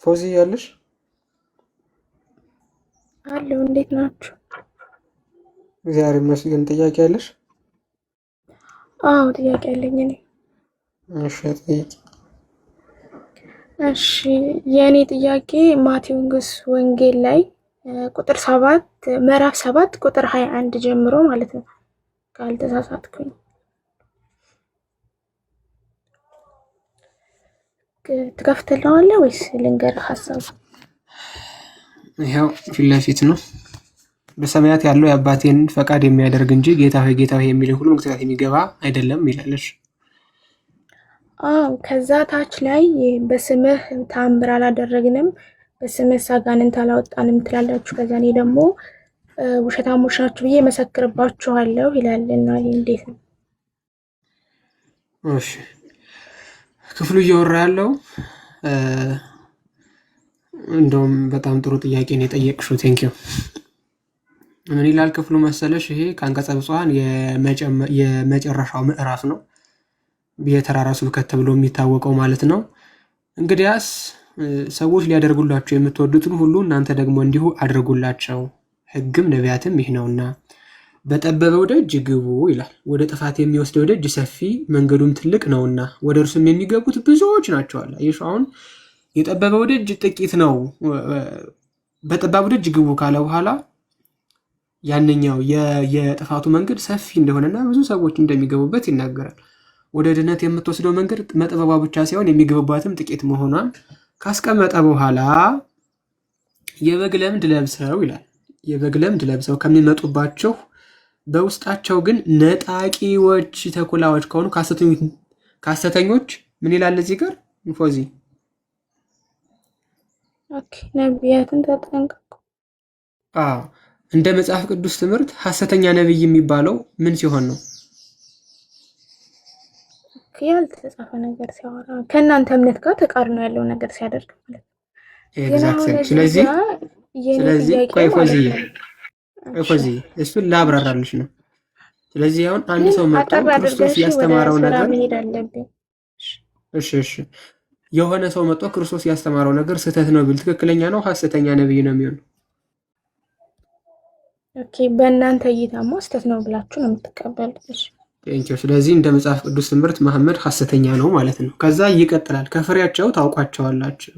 ፎዚ ያለሽ አለው እንዴት ናችሁ? እግዚአብሔር ይመስገን። ጥያቄ ያለሽ? አዎ ጥያቄ አለኝ እኔ። እሺ ጠይቂ። እሺ የእኔ ጥያቄ ማቴዎስ ወንጌል ላይ ቁጥር 7 ምዕራፍ 7 ቁጥር 21 ጀምሮ ማለት ነው ካልተሳሳትኩኝ ትከፍትልዋለህ ወይስ ልንገርህ ሀሳቡ? ይኸው ፊት ለፊት ነው። በሰማያት ያለው የአባቴን ፈቃድ የሚያደርግ እንጂ ጌታ ሆይ ጌታ ሆይ የሚልን ሁሉ መንግሥተ ሰማያት የሚገባ አይደለም ይላለሽ። አዎ ከዛ ታች ላይ በስምህ ተአምር አላደረግንም፣ በስምህ አጋንንት አላወጣንም ትላላችሁ። ከዛ እኔ ደግሞ ውሸታሞች ናችሁ ብዬ መሰክርባችኋለሁ ይላልና ይህ እንዴት ነው? እሺ ክፍሉ እያወራ ያለው እንደውም በጣም ጥሩ ጥያቄ ነው የጠየቅሽው። ቴንኪው። ምን ይላል ክፍሉ መሰለሽ? ይሄ ከአንቀጸ ብፁዓን የመጨረሻው ምዕራፍ ነው፣ የተራራ ስብከት ተብሎ የሚታወቀው ማለት ነው። እንግዲያስ ሰዎች ሊያደርጉላቸው የምትወዱትን ሁሉ እናንተ ደግሞ እንዲሁ አድርጉላቸው፣ ሕግም ነቢያትም ይህ ነውና በጠበበው ደጅ ግቡ ይላል። ወደ ጥፋት የሚወስደው ደጅ ሰፊ መንገዱም ትልቅ ነውና ወደ እርሱም የሚገቡት ብዙዎች ናቸው አለ። ይህ አሁን የጠበበው ደጅ ጥቂት ነው፣ በጠባቡ ደጅ ግቡ ካለ በኋላ ያንኛው የጥፋቱ መንገድ ሰፊ እንደሆነና ብዙ ሰዎች እንደሚገቡበት ይናገራል። ወደ ድነት የምትወስደው መንገድ መጥበቧ ብቻ ሳይሆን የሚገቡባትም ጥቂት መሆኗን ካስቀመጠ በኋላ የበግ ለምድ ለብሰው ይላል። የበግ ለምድ ለብሰው ከሚመጡባቸው በውስጣቸው ግን ነጣቂዎች ተኩላዎች ከሆኑ ከሐሰተኞች ምን ይላል እዚህ ጋር ፎዚ? ነቢያትን ተጠንቀቁ። እንደ መጽሐፍ ቅዱስ ትምህርት ሐሰተኛ ነቢይ የሚባለው ምን ሲሆን ነው? ያልተጻፈ ነገር ሲያወራ ከእናንተ እምነት ጋር ተቃርኖ ያለው ነገር ሲያደርግ ማለት ነው። ስለዚህ ቆይ ፎዚ እሱን ላብራራልሽ ነው። ስለዚህ አሁን አንድ ሰው መጥቶ ክርስቶስ ያስተማረው ነገር እሺ የሆነ ሰው መጥቶ ክርስቶስ ያስተማረው ነገር ስህተት ነው ቢል ትክክለኛ ነው ሐሰተኛ ነብይ ነው የሚሆነው? ኦኬ በእናንተ እይታማ ስህተት ነው ብላችሁ ነው የምትቀበሉት? ስለዚህ እንደ መጽሐፍ ቅዱስ ትምህርት መሐመድ ሐሰተኛ ነው ማለት ነው። ከዛ ይቀጥላል። ከፍሬያቸው ታውቋቸዋላችሁ፣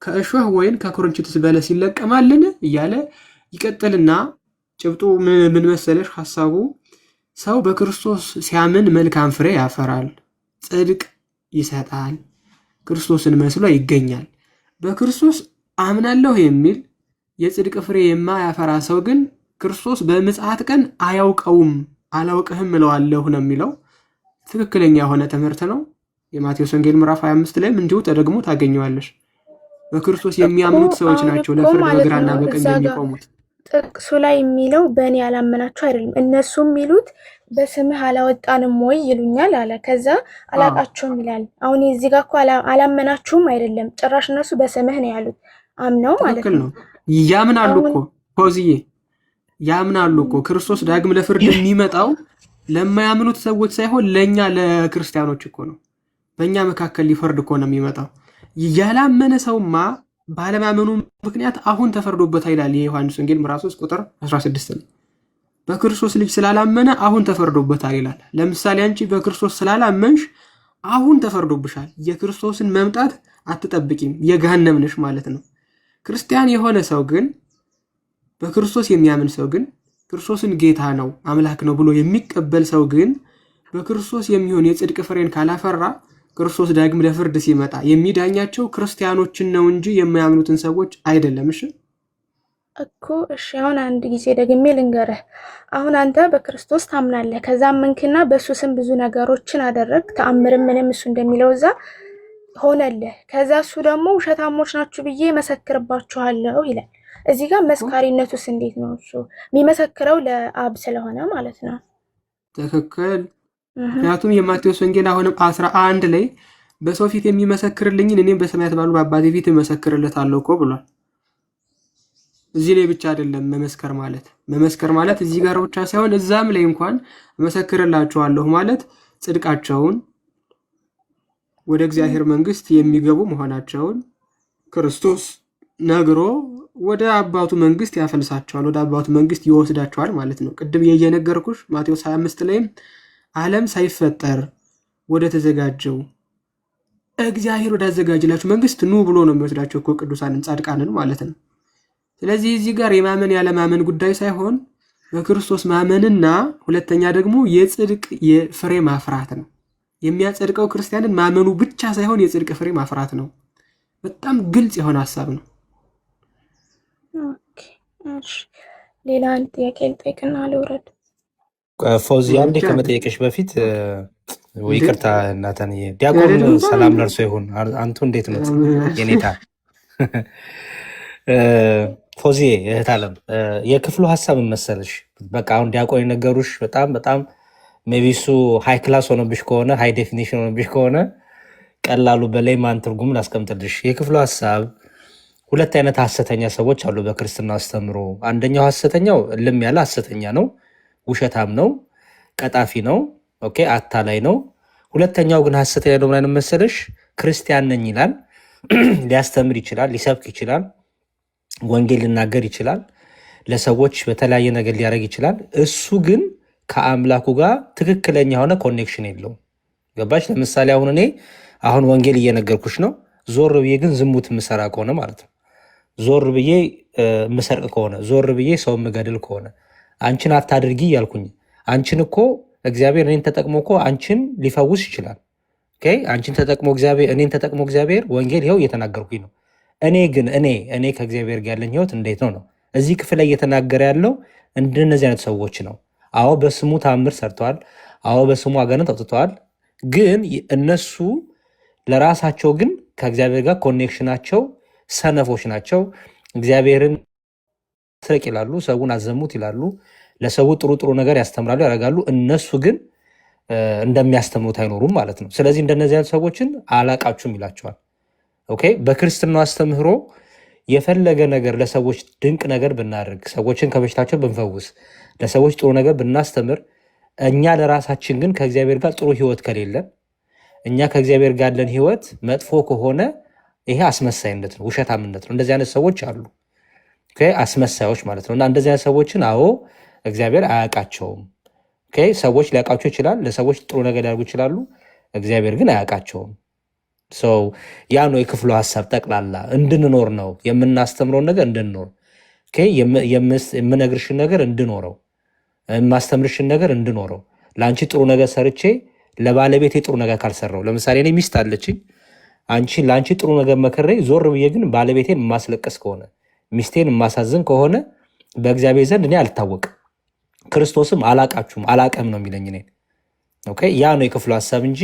ከእሾህ ወይን ከኩርንችትስ በለስ ይለቀማልን እያለ ይቀጥልና ጭብጡ ምን መሰለሽ ሐሳቡ? ሰው በክርስቶስ ሲያምን መልካም ፍሬ ያፈራል፣ ጽድቅ ይሰጣል፣ ክርስቶስን መስሎ ይገኛል። በክርስቶስ አምናለሁ የሚል የጽድቅ ፍሬ የማያፈራ ሰው ግን ክርስቶስ በምጽአት ቀን አያውቀውም፣ አላውቅህም እለዋለሁ ነው የሚለው። ትክክለኛ የሆነ ትምህርት ነው። የማቴዎስ ወንጌል ምዕራፍ 25 ላይም እንዲሁ ተደግሞ ታገኘዋለሽ። በክርስቶስ የሚያምኑት ሰዎች ናቸው ለፍርድ በግራና በቀኝ የሚቆሙት። ጥቅሱ ላይ የሚለው በእኔ ያላመናችሁ አይደለም፣ እነሱ የሚሉት በስምህ አላወጣንም ወይ ይሉኛል አለ። ከዛ አላቃቸውም ይላል። አሁን እዚህ ጋር እኮ አላመናችሁም አይደለም፣ ጭራሽ እነሱ በስምህ ነው ያሉት፣ አምነው ማለት ነው። ያምናሉ እኮ ፖዚዬ፣ ያምናሉ እኮ ክርስቶስ ዳግም ለፍርድ የሚመጣው ለማያምኑት ሰዎች ሳይሆን ለእኛ ለክርስቲያኖች እኮ ነው። በእኛ መካከል ሊፈርድ እኮ ነው የሚመጣው። ያላመነ ሰውማ ባለማመኑ ምክንያት አሁን ተፈርዶበታል ይላል የዮሐንስ ወንጌል ምዕራፍ 3 ቁጥር 16 ላይ። በክርስቶስ ልጅ ስላላመነ አሁን ተፈርዶበታል ይላል። ለምሳሌ አንቺ በክርስቶስ ስላላመንሽ አሁን ተፈርዶብሻል። የክርስቶስን መምጣት አትጠብቂም፣ የገሃነም ነሽ ማለት ነው። ክርስቲያን የሆነ ሰው ግን በክርስቶስ የሚያምን ሰው ግን ክርስቶስን ጌታ ነው አምላክ ነው ብሎ የሚቀበል ሰው ግን በክርስቶስ የሚሆን የጽድቅ ፍሬን ካላፈራ ክርስቶስ ዳግም ለፍርድ ሲመጣ የሚዳኛቸው ክርስቲያኖችን ነው እንጂ የማያምኑትን ሰዎች አይደለም። እሺ እኮ እሺ፣ አሁን አንድ ጊዜ ደግሜ ልንገርህ። አሁን አንተ በክርስቶስ ታምናለህ፣ ከዛ ምንክና በእሱ ስም ብዙ ነገሮችን አደረግ፣ ተአምርም ምንም እሱ እንደሚለው እዛ ሆነልህ። ከዛ እሱ ደግሞ ውሸታሞች ናችሁ ብዬ መሰክርባችኋለሁ ይላል። እዚህ ጋር መስካሪነቱስ እንዴት ነው? እሱ የሚመሰክረው ለአብ ስለሆነ ማለት ነው። ትክክል። ምክንያቱም የማቴዎስ ወንጌል አሁንም 11 ላይ በሰው ፊት የሚመሰክርልኝን እኔም በሰማያት ባሉ በአባቴ ፊት እመሰክርለታለሁ እኮ ብሏል። እዚህ ላይ ብቻ አይደለም መመስከር ማለት እዚህ ጋር ብቻ ሳይሆን እዛም ላይ እንኳን እመሰክርላችኋለሁ ማለት ጽድቃቸውን ወደ እግዚአብሔር መንግስት የሚገቡ መሆናቸውን ክርስቶስ ነግሮ ወደ አባቱ መንግስት ያፈልሳቸዋል፣ ወደ አባቱ መንግስት ይወስዳቸዋል ማለት ነው። ቅድም እየነገርኩሽ ማቴዎስ 25 ላይም ዓለም ሳይፈጠር ወደ ተዘጋጀው እግዚአብሔር ወዳዘጋጀላችሁ መንግስት ኑ ብሎ ነው የሚወስዳቸው እኮ ቅዱሳንን ጻድቃንን ማለት ነው። ስለዚህ እዚህ ጋር የማመን ያለማመን ጉዳይ ሳይሆን በክርስቶስ ማመንና ሁለተኛ ደግሞ የጽድቅ የፍሬ ማፍራት ነው። የሚያጸድቀው ክርስቲያንን ማመኑ ብቻ ሳይሆን የጽድቅ ፍሬ ማፍራት ነው። በጣም ግልጽ የሆነ ሀሳብ ነው። ሌላ አንድ ጥያቄ ልጠይቅና ልውረድ። ፎዚ አንዴ ከመጠየቅሽ በፊት ይቅርታ እናተን ዲያቆን ሰላም ለርሶ ይሁን። አንቱ እንዴት ነው የኔታ? ፎዚ እህት አለም የክፍሉ ሀሳብ መሰለሽ? በቃ አሁን ዲያቆን የነገሩሽ በጣም ሜቢ እሱ ሃይ ክላስ ሆነብሽ ከሆነ ሃይ ዴፊኒሽን ሆነብሽ ከሆነ ቀላሉ በላይ ማን ትርጉም ላስቀምጥልሽ። የክፍሉ ሀሳብ ሁለት አይነት ሐሰተኛ ሰዎች አሉ በክርስትና አስተምሮ። አንደኛው ሐሰተኛው ልም ያለ ሐሰተኛ ነው፣ ውሸታም ነው፣ ቀጣፊ ነው፣ ኦኬ አታላይ ነው። ሁለተኛው ግን ሐሰተኛ ነው ምን መሰለሽ? ክርስቲያን ነኝ ይላል፣ ሊያስተምር ይችላል፣ ሊሰብክ ይችላል፣ ወንጌል ሊናገር ይችላል፣ ለሰዎች በተለያየ ነገር ሊያደርግ ይችላል። እሱ ግን ከአምላኩ ጋር ትክክለኛ የሆነ ኮኔክሽን የለውም። ገባሽ? ለምሳሌ አሁን እኔ ወንጌል እየነገርኩሽ ነው፣ ዞር ብዬ ግን ዝሙት የምሰራ ከሆነ ማለት ነው፣ ዞር ብዬ የምሰርቅ ከሆነ፣ ዞር ብዬ ሰው የምገድል ከሆነ፣ አንቺን አታድርጊ እያልኩኝ አንቺን እኮ እግዚአብሔር እኔን ተጠቅሞ እኮ አንቺን ሊፈውስ ይችላል። አንቺን ተጠቅሞ እግዚአብሔር እኔን ተጠቅሞ እግዚአብሔር ወንጌል ይኸው እየተናገርኩኝ ነው። እኔ ግን እኔ ከእግዚአብሔር ጋር ያለኝ ህይወት እንዴት ነው? እዚህ ክፍል ላይ እየተናገረ ያለው እንደነዚህ አይነት ሰዎች ነው። አዎ በስሙ ታምር ሰርተዋል። አዎ በስሙ አጋንንት አውጥተዋል። ግን እነሱ ለራሳቸው ግን ከእግዚአብሔር ጋር ኮኔክሽናቸው ሰነፎች ናቸው። እግዚአብሔርን ስረቅ ይላሉ፣ ሰውን አዘሙት ይላሉ፣ ለሰው ጥሩ ነገር ያስተምራሉ፣ ያደርጋሉ። እነሱ ግን እንደሚያስተምሩት አይኖሩም ማለት ነው። ስለዚህ እንደነዚህ አይነት ሰዎችን አላቃችሁም ይላቸዋል። ኦኬ በክርስትናው አስተምህሮ የፈለገ ነገር ለሰዎች ድንቅ ነገር ብናደርግ፣ ሰዎችን ከበሽታቸው ብንፈውስ፣ ለሰዎች ጥሩ ነገር ብናስተምር፣ እኛ ለራሳችን ግን ከእግዚአብሔር ጋር ጥሩ ህይወት ከሌለን፣ እኛ ከእግዚአብሔር ጋር ያለን ህይወት መጥፎ ከሆነ ይሄ አስመሳይነት ነው፣ ውሸታምነት ነው። እንደዚህ አይነት ሰዎች አሉ፣ አስመሳዮች ማለት ነው። እና እንደዚህ አይነት ሰዎችን አዎ እግዚአብሔር አያውቃቸውም። ሰዎች ሊያውቃቸው ይችላል፣ ለሰዎች ጥሩ ነገር ሊያደርጉ ይችላሉ፣ እግዚአብሔር ግን አያውቃቸውም። ያ ነው የክፍሉ ሀሳብ። ጠቅላላ እንድንኖር ነው የምናስተምረውን ነገር እንድንኖር፣ የምነግርሽን ነገር እንድኖረው፣ የማስተምርሽን ነገር እንድኖረው። ለአንቺ ጥሩ ነገር ሰርቼ ለባለቤቴ ጥሩ ነገር ካልሰራው፣ ለምሳሌ እኔ ሚስት አለችኝ፣ ለአንቺ ጥሩ ነገር መከሬ ዞር ብዬ ግን ባለቤቴን የማስለቀስ ከሆነ፣ ሚስቴን የማሳዝን ከሆነ በእግዚአብሔር ዘንድ እኔ አልታወቅም፣ ክርስቶስም አላቃችሁም አላቀም ነው የሚለኝ እኔን። ያ ነው የክፍሉ ሀሳብ እንጂ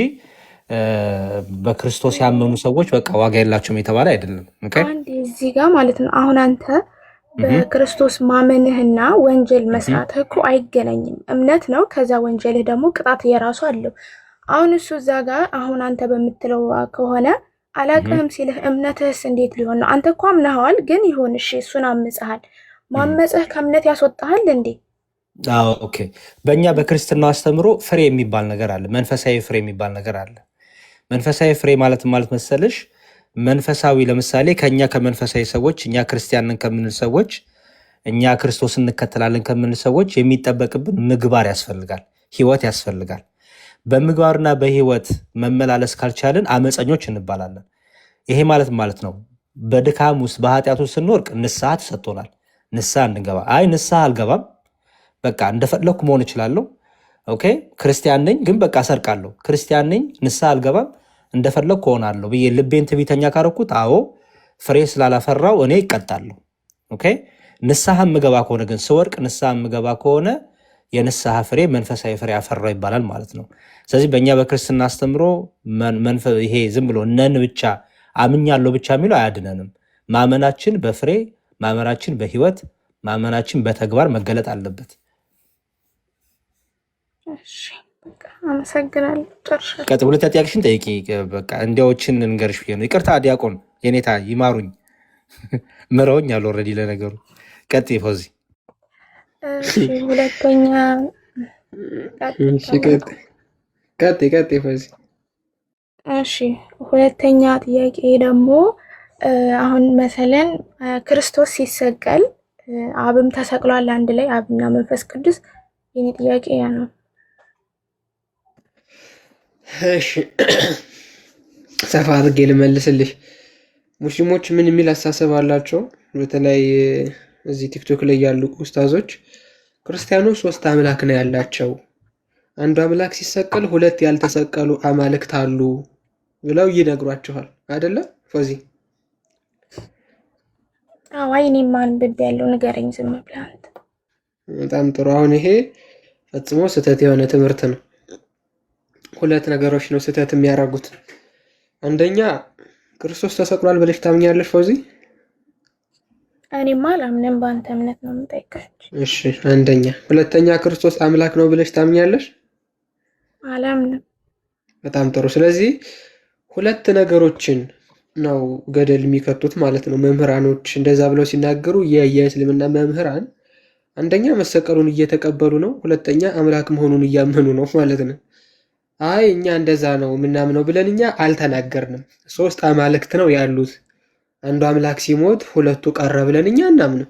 በክርስቶስ ያመኑ ሰዎች በቃ ዋጋ የላቸውም የተባለ አይደለም። አንድ እዚህ ጋር ማለት ነው አሁን አንተ በክርስቶስ ማመንህና ወንጀል መስራትህ እኮ አይገናኝም። እምነት ነው፣ ከዛ ወንጀልህ ደግሞ ቅጣት የራሱ አለው። አሁን እሱ እዛ ጋር አሁን አንተ በምትለው ከሆነ አላቅህም ሲልህ እምነትህስ እንዴት ሊሆን ነው? አንተ እኮ አምነኸዋል፣ ግን ይሁን እሺ፣ እሱን አምፀሃል። ማመፅህ ከእምነት ያስወጣሃል እንዴ? ኦኬ በእኛ በክርስትናው አስተምሮ ፍሬ የሚባል ነገር አለ፣ መንፈሳዊ ፍሬ የሚባል ነገር አለ። መንፈሳዊ ፍሬ ማለት መሰለሽ መንፈሳዊ ለምሳሌ ከኛ ከመንፈሳዊ ሰዎች እኛ ክርስቲያንን ከምንል ሰዎች እኛ ክርስቶስ እንከተላለን ከምንል ሰዎች የሚጠበቅብን ምግባር ያስፈልጋል፣ ህይወት ያስፈልጋል። በምግባርና በህይወት መመላለስ ካልቻልን አመፀኞች እንባላለን። ይሄ ማለት ነው በድካም ውስጥ በኃጢአቱ ስንወርቅ ንስሐ ተሰጥቶናል። ንስሐ እንገባ። አይ ንስሐ አልገባም፣ በቃ እንደፈለኩ መሆን እችላለሁ። ኦኬ ክርስቲያን ነኝ ግን በቃ ሰርቃለሁ፣ ክርስቲያን ነኝ ንስሐ አልገባም፣ እንደፈለኩ እሆናለሁ ብዬ ልቤን ትዕቢተኛ ካረኩት፣ አዎ ፍሬ ስላላፈራው እኔ ይቀጣለሁ። ኦኬ ንስሐ የምገባ ከሆነ ግን ስወርቅ ንስሐ የምገባ ከሆነ የንስሐ ፍሬ መንፈሳዊ ፍሬ አፈራው ይባላል ማለት ነው። ስለዚህ በእኛ በክርስትና አስተምሮ ይሄ ዝም ብሎ ነን ብቻ አምኛለሁ ብቻ የሚለው አያድነንም። ማመናችን በፍሬ ማመናችን በህይወት ማመናችን በተግባር መገለጥ አለበት። አመሰግናለሁ። ቀጥ ሁለት ጥያቄሽን ጠይቂ። በቃ እንዲያዎችን እንገርሽ ብዬ ነው። ይቅርታ ዲያቆን የኔታ ይማሩኝ ምረውኝ አሉ ኦልሬዲ ለነገሩ። ቀጥ ፎዚ ሁለተኛ ቀጥ ፎዚ። እሺ ሁለተኛ ጥያቄ ደግሞ አሁን መሰለን ክርስቶስ ሲሰቀል አብም ተሰቅሏል አንድ ላይ አብና መንፈስ ቅዱስ። የኔ ጥያቄ ያ ነው። እሺ ሰፋ አድርጌ ልመልስልሽ። ሙስሊሞች ምን የሚል አስተሳሰብ አላቸው? በተለይ እዚህ ቲክቶክ ላይ ያሉ ኡስታዞች ክርስቲያኖች 3 አምላክ ነው ያላቸው፣ አንዱ አምላክ ሲሰቀል 2 ያልተሰቀሉ አማልክት አሉ ብለው ይነግሯቸዋል አይደለ ፎዚ? አዋይ እኔ ማንበብ ያለው ንገረኝ ዝም ብለህ አንተ። በጣም ጥሩ። አሁን ይሄ ፈጽሞ ስህተት የሆነ ትምህርት ነው። 2 ነገሮች ነው ስህተት የሚያደርጉት። አንደኛ ክርስቶስ ተሰቅሏል ብለሽ ታምኛለሽ ፎዚ? እኔማ አላምንም፣ በአንተ እምነት ነው የምጠይቅሽ። እሺ አንደኛ። ሁለተኛ ክርስቶስ አምላክ ነው ብለሽ ታምኛለሽ? አላምንም። በጣም ጥሩ። ስለዚህ 2 ነገሮችን ነው ገደል የሚከቱት ማለት ነው መምህራኖች እንደዛ ብለው ሲናገሩ። የእስልምና መምህራን አንደኛ መሰቀሉን እየተቀበሉ ነው፣ ሁለተኛ አምላክ መሆኑን እያመኑ ነው ማለት ነው። አይ እኛ እንደዛ ነው ምናምነው ብለን እኛ አልተናገርንም። 3 አማልክት ነው ያሉት፣ አንዱ አምላክ ሲሞት 2ቱ ቀረ ብለን እኛ እናምነው።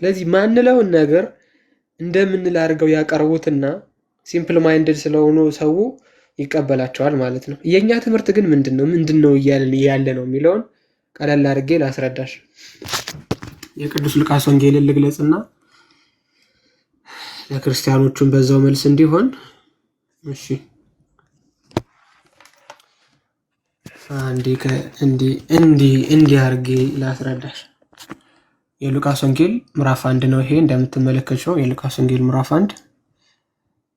ስለዚህ ማንለውን ነገር እንደምንል አድርገው ያቀርቡትና ሲምፕል ማይንድድ ስለሆኑ ሰው ይቀበላቸዋል ማለት ነው። የኛ ትምህርት ግን ምንድነው እያልን ያለ ነው የሚለውን ቀለል አድርጌ ላስረዳሽ። የቅዱስ ሉቃስ ወንጌልን ልግለጽና ለክርስቲያኖቹም በዛው መልስ እንዲሆን እሺ እንዲህ አድርጌ ላስረዳሽ። የሉቃስ ወንጌል ምዕራፍ 1 ነው ይሄ እንደምትመለከተው የሉቃስ ወንጌል ምዕራፍ 1።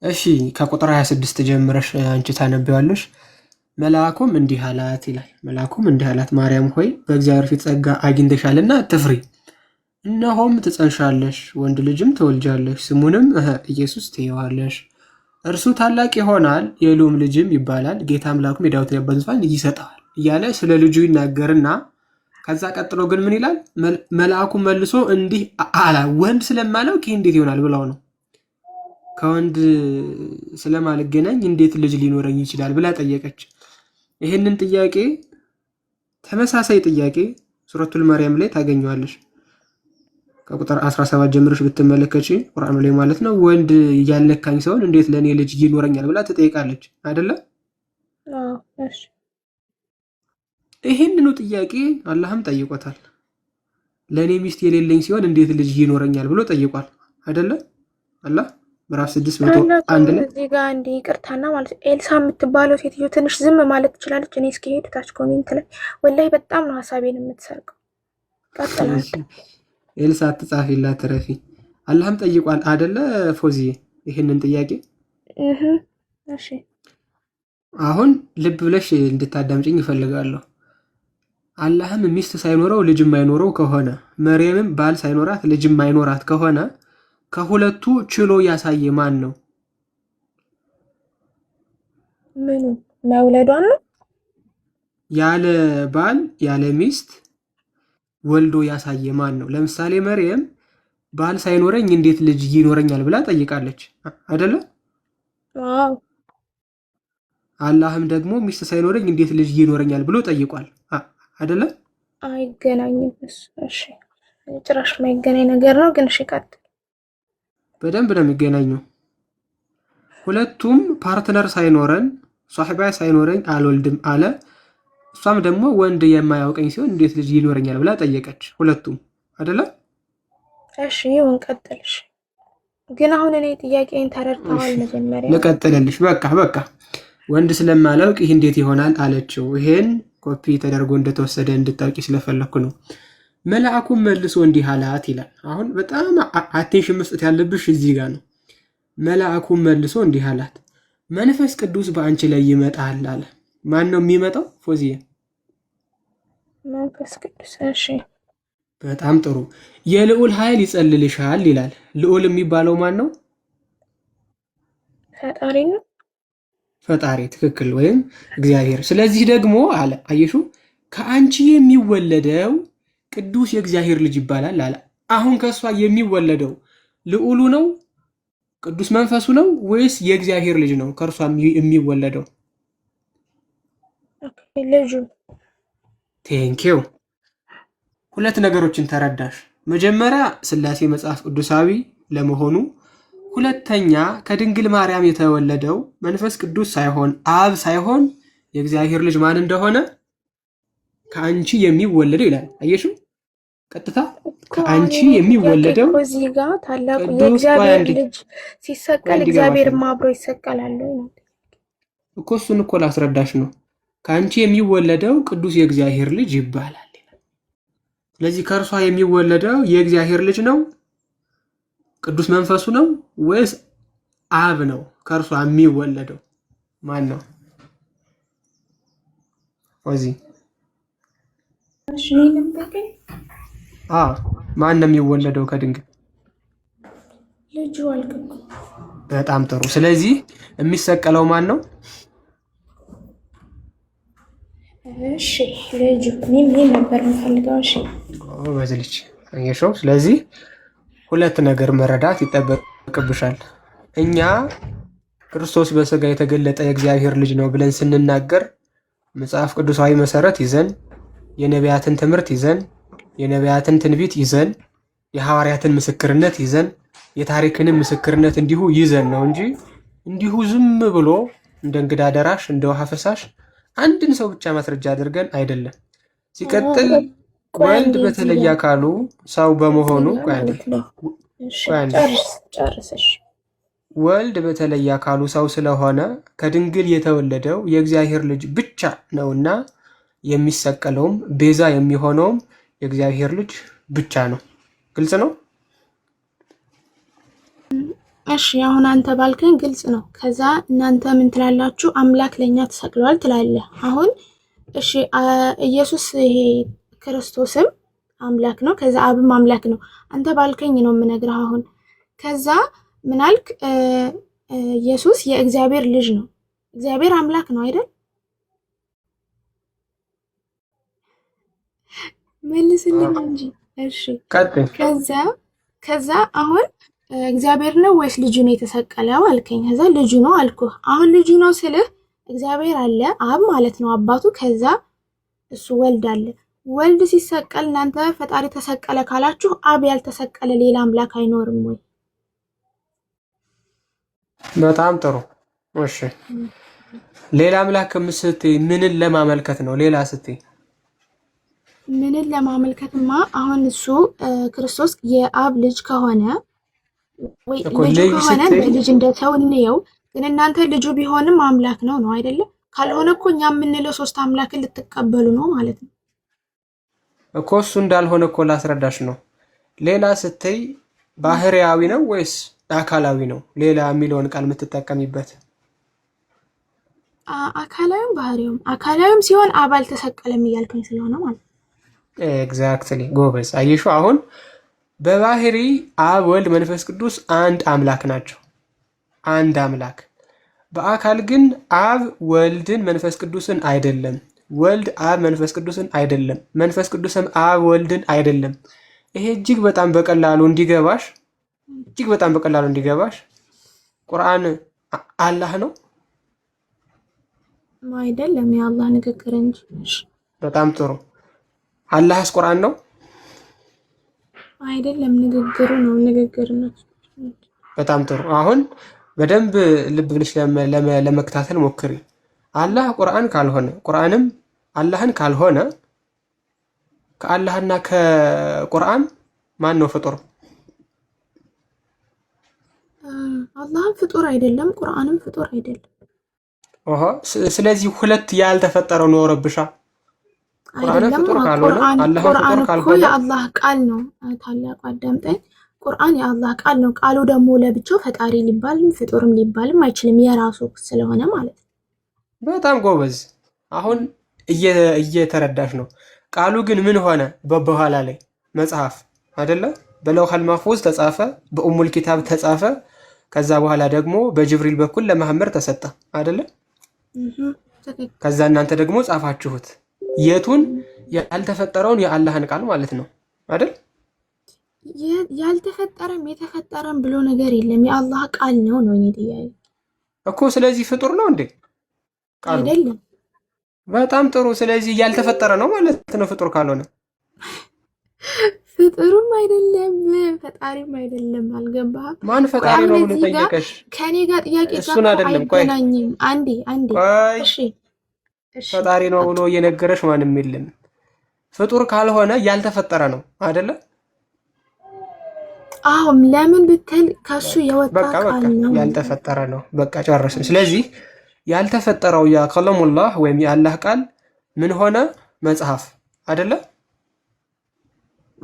እሺ ከቁጥር 26 ጀምረሽ አንቺ ታነቢዋለሽ። መልአኩም እንዲህ አላት ይላል። መልአኩም እንዲህ አላት፣ ማርያም ሆይ በእግዚአብሔር ፊት ጸጋ አግኝተሻልና አትፍሪ። እነሆም ትጸንሻለሽ፣ ወንድ ልጅም ትወልጃለሽ፣ ስሙንም ኢየሱስ ትይዋለሽ። እርሱ ታላቅ ይሆናል፣ የልዑል ልጅም ይባላል። ጌታ አምላኩም የዳዊትን የአባቱን ዙፋን ይሰጠዋል እያለ ስለ ልጁ ይናገርና ከዛ ቀጥሎ ግን ምን ይላል? መልአኩ መልሶ እንዲህ አላ፣ ወንድ ስለማላውቅ ይህ እንዴት ይሆናል ብለው ነው። ከወንድ ስለማልገናኝ እንዴት ልጅ ሊኖረኝ ይችላል ብላ ጠየቀች። ይህንን ጥያቄ ተመሳሳይ ጥያቄ ሱረቱል መርየም ላይ ታገኘዋለሽ። ከቁጥር 17 ጀምረሽ ብትመለከቺ ቁርአኑ ላይ ማለት ነው። ወንድ ያልነካኝ ሰውን እንዴት ለኔ ልጅ ይኖረኛል ብላ ትጠይቃለች አይደለ? እሺ ይህንኑ ጥያቄ አላህም ጠይቆታል። ለኔ ሚስት የሌለኝ ሲሆን እንዴት ልጅ ይኖረኛል ብሎ ጠይቋል አይደለ? አላህ ምዕራፍ 601 ላይ እዚህ ጋር እንደ ይቅርታና ማለት ኤልሳ የምትባለው ሴትዮ ትንሽ ዝም ማለት ትችላለች። እኔ እስኪሄድ ታች ኮሜንት ላይ ወላሂ በጣም ነው ሀሳቤን የምትሰርቀው። ቀጥላል። ኤልሳ አትጻፊላት ረፊ። አላህም ጠይቋል አይደለ ፎዚዬ ይህንን ጥያቄ። እሺ አሁን ልብ ብለሽ እንድታዳምጪኝ ይፈልጋለሁ። አላህም ሚስት ሳይኖረው ልጅ የማይኖረው ከሆነ መርየምም ባል ሳይኖራት ልጅ የማይኖራት ከሆነ ከሁለቱ ችሎ ያሳየ ማን ነው? ምኑ መውለዷን ነው? ያለ ባል ያለ ሚስት ወልዶ ያሳየ ማን ነው? ለምሳሌ መርየም ባል ሳይኖረኝ እንዴት ልጅ ይኖረኛል ብላ ጠይቃለች አይደለ? አዎ። አላህም ደግሞ ሚስት ሳይኖረኝ እንዴት ልጅ ይኖረኛል ብሎ ጠይቋል አይደለ? አይገናኝም እሱ። እሺ ጭራሽ የማይገናኝ ነገር ነው ግን እሺ ቀጥል። በደንብ ነው የሚገናኘው። ሁለቱም ፓርትነር ሳይኖረን ሷሂባ ሳይኖረኝ አልወልድም አለ። እሷም ደግሞ ወንድ የማያውቀኝ ሲሆን እንዴት ልጅ ይኖረኛል ብላ ጠየቀች። ሁለቱም አይደለ? እሺ ይሁን ቀጥልሽ። ግን አሁን እኔ ጥያቄን ተረድተዋል? መጀመሪያ ልቀጥልልሽ። በቃ ወንድ ስለማላውቅ ይህ እንዴት ይሆናል አለችው። ይሄን ኮፒ ተደርጎ እንደተወሰደ እንድታውቂ ስለፈለኩ ነው። መልአኩም መልሶ እንዲህ አላት ይላል። አሁን በጣም አቴንሽን መስጠት ያለብሽ እዚህ ጋር ነው። መልአኩም መልሶ እንዲህ አላት፣ መንፈስ ቅዱስ በአንቺ ላይ ይመጣል አለ። ማን ነው የሚመጣው ፎዚዬ? መንፈስ ቅዱስ። እሺ በጣም ጥሩ። የልዑል ኃይል ይጸልልሻል ይላል። ልዑል የሚባለው ማን ነው? ፈጣሪ ነው። ፈጣሪ፣ ትክክል፣ ወይም እግዚአብሔር። ስለዚህ ደግሞ አለ አየሹ፣ ከአንቺ የሚወለደው ቅዱስ የእግዚአብሔር ልጅ ይባላል አለ። አሁን ከእሷ የሚወለደው ልዑሉ ነው ቅዱስ መንፈሱ ነው ወይስ የእግዚአብሔር ልጅ ነው ከእርሷ የሚወለደው? ልጁ ቴንኪው። ሁለት ነገሮችን ተረዳሽ። መጀመሪያ ሥላሴ መጽሐፍ ቅዱሳዊ ለመሆኑ፣ ሁለተኛ ከድንግል ማርያም የተወለደው መንፈስ ቅዱስ ሳይሆን አብ ሳይሆን የእግዚአብሔር ልጅ ማን እንደሆነ ከአንቺ የሚወለደው ይላል። አየሽው? ቀጥታ ከአንቺ የሚወለደው እዚህ ጋር ታላቁ የእግዚአብሔር ልጅ ሲሰቀል እግዚአብሔርም አብሮ ይሰቀላል ነው እኮ። እሱን እኮ ላስረዳሽ ነው። ከአንቺ የሚወለደው ቅዱስ የእግዚአብሔር ልጅ ይባላል። ስለዚህ ከእርሷ የሚወለደው የእግዚአብሔር ልጅ ነው፣ ቅዱስ መንፈሱ ነው ወይስ አብ ነው? ከእርሷ የሚወለደው ማን ነው? ወዚህ ማን ነው የሚወለደው ከድንግል? ልጁ አልከኩ። በጣም ጥሩ። ስለዚህ የሚሰቀለው ማን ነው? እሺ ልጁ። ምን ነበር የምፈልገው? እሺ በዚህ ልጅ አየሽው። ስለዚህ ሁለት ነገር መረዳት ይጠበቅብሻል። እኛ ክርስቶስ በሥጋ የተገለጠ የእግዚአብሔር ልጅ ነው ብለን ስንናገር መጽሐፍ ቅዱሳዊ መሰረት ይዘን የነቢያትን ትምህርት ይዘን የነቢያትን ትንቢት ይዘን የሐዋርያትን ምስክርነት ይዘን የታሪክንም ምስክርነት እንዲሁ ይዘን ነው እንጂ እንዲሁ ዝም ብሎ እንደ እንግዳ ደራሽ እንደ ውሃ ፈሳሽ አንድን ሰው ብቻ ማስረጃ አድርገን አይደለም። ሲቀጥል ወልድ በተለየ አካሉ ሰው በመሆኑ ወልድ በተለየ አካሉ ሰው ስለሆነ ከድንግል የተወለደው የእግዚአብሔር ልጅ ብቻ ነውና የሚሰቀለውም ቤዛ የሚሆነውም የእግዚአብሔር ልጅ ብቻ ነው። ግልጽ ነው? እሺ አሁን አንተ ባልከኝ ግልጽ ነው። ከዛ እናንተ ምን ትላላችሁ? አምላክ ለኛ ተሰቅሏል ትላለህ። አሁን እሺ ኢየሱስ ይሄ ክርስቶስም አምላክ ነው፣ ከዛ አብም አምላክ ነው። አንተ ባልከኝ ነው የምነግርህ። አሁን ከዛ ምን አልክ? ኢየሱስ የእግዚአብሔር ልጅ ነው። እግዚአብሔር አምላክ ነው አይደል? መልስልኝ እንጂ። እሺ ከዛ አሁን እግዚአብሔር ነው ወይስ ልጁ ነው የተሰቀለው አልከኝ። ከዛ ልጁ ነው አልኩህ። አሁን ልጁ ነው ስልህ እግዚአብሔር አለ አብ ማለት ነው አባቱ፣ ከዛ እሱ ወልድ አለ። ወልድ ሲሰቀል እናንተ ፈጣሪ ተሰቀለ ካላችሁ አብ ያልተሰቀለ ሌላ አምላክ አይኖርም ወይ? በጣም ጥሩ። እሺ ሌላ አምላክ ስትይ ምንን ለማመልከት ነው? ሌላ ስትይ ምንን ለማመልከትማ አሁን እሱ ክርስቶስ የአብ ልጅ ከሆነ ወይ ልጁ ከሆነ ልጅ እንደሰው እንየው። ግን እናንተ ልጁ ቢሆንም አምላክ ነው አይደለም? ካልሆነ እኮ እኛ የምንለው ሶስት አምላክን ልትቀበሉ ነው ማለት ነው እኮ። እሱ እንዳልሆነ እኮ ላስረዳሽ ነው። ሌላ ስትይ ባህሪያዊ ነው ወይስ አካላዊ ነው? ሌላ የሚለውን ቃል የምትጠቀሚበት አካላዊም ባህሪውም። አካላዊም ሲሆን አብ አልተሰቀለም እያልከኝ ስለሆነ ማለት ነው። ኤግዛክትሊ ጎበዝ። አየሹ አሁን በባህሪ አብ ወልድ መንፈስ ቅዱስ አንድ አምላክ ናቸው። አንድ አምላክ። በአካል ግን አብ ወልድን መንፈስ ቅዱስን አይደለም፣ ወልድ አብ መንፈስ ቅዱስን አይደለም፣ መንፈስ ቅዱስም አብ ወልድን አይደለም። ይሄ እጅግ በጣም በቀላሉ እንዲገባሽ ቁርአን አላህ ነው አይደለም? የአላህ ንግግር እንጂ። በጣም ጥሩ። አላህስ ቁርአን ነው አይደለም? ንግግሩ ነው። ንግግር ነው። በጣም ጥሩ። አሁን በደንብ ልብ ብለሽ ለመከታተል ሞክሪ። አላህ ቁርአን ካልሆነ ቁርአንም አላህን ካልሆነ ከአላህና ከቁርአን ማን ነው ፍጡር? አላህም ፍጡር አይደለም፣ ቁርአንም ፍጡር አይደለም። ስለዚህ ሁለት ያልተፈጠረው ነው ረብሻ። ቁርአን ፍጡር ካልሆነ አላህ ፍጡር ካልሆነ የአላህ ቃል ነው። ታላቁ አዳምጠኝ። ቁርአን የአላህ ቃል ነው። ቃሉ ደግሞ ለብቻው ፈጣሪ ሊባልም ፍጡርም ሊባልም አይችልም፣ የራሱ ስለሆነ ማለት ነው። በጣም ጎበዝ። አሁን እየተረዳሽ ነው። ቃሉ ግን ምን ሆነ? በኋላ ላይ መጽሐፍ አይደለ? በለውሐል ማህፉዝ ተጻፈ፣ በኡሙል ኪታብ ተጻፈ። ከዛ በኋላ ደግሞ በጅብሪል በኩል ለመሐመድ ተሰጠ አይደለ? ከዛ እናንተ ደግሞ ጻፋችሁት። የቱን? ያልተፈጠረውን የአላህን ቃል ማለት ነው አይደል? ያልተፈጠረም የተፈጠረም ብሎ ነገር የለም። የአላህ ቃል ነው እኔ ጥያቄ እኮ። ስለዚህ ፍጡር ነው እንዴ ቃሉ? አይደለም። በጣም ጥሩ። ስለዚህ ያልተፈጠረ ነው ማለት ነው ፍጡር ካልሆነ። ፍጡርም አይደለም ፈጣሪም አይደለም። አልገባህም? ማን ፈጣሪ ነው ብሎ ጠየቀሽ? ከኔ ጋር ጥያቄ እሱን አይደለም። ቆይ አይገናኝም። አንዴ ቆይ እሺ ፈጣሪ ነው ብሎ እየነገረሽ ማንም የለም። ፍጡር ካልሆነ ያልተፈጠረ ነው አይደለ? አሁን ለምን ብትል ከሱ የወጣ ቃል ነው። ያልተፈጠረ ነው። በቃ ጨረስን። ስለዚህ ያልተፈጠረው ያ ከለሙላህ ወይም የአላህ ቃል ምን ሆነ? መጽሐፍ አይደለ?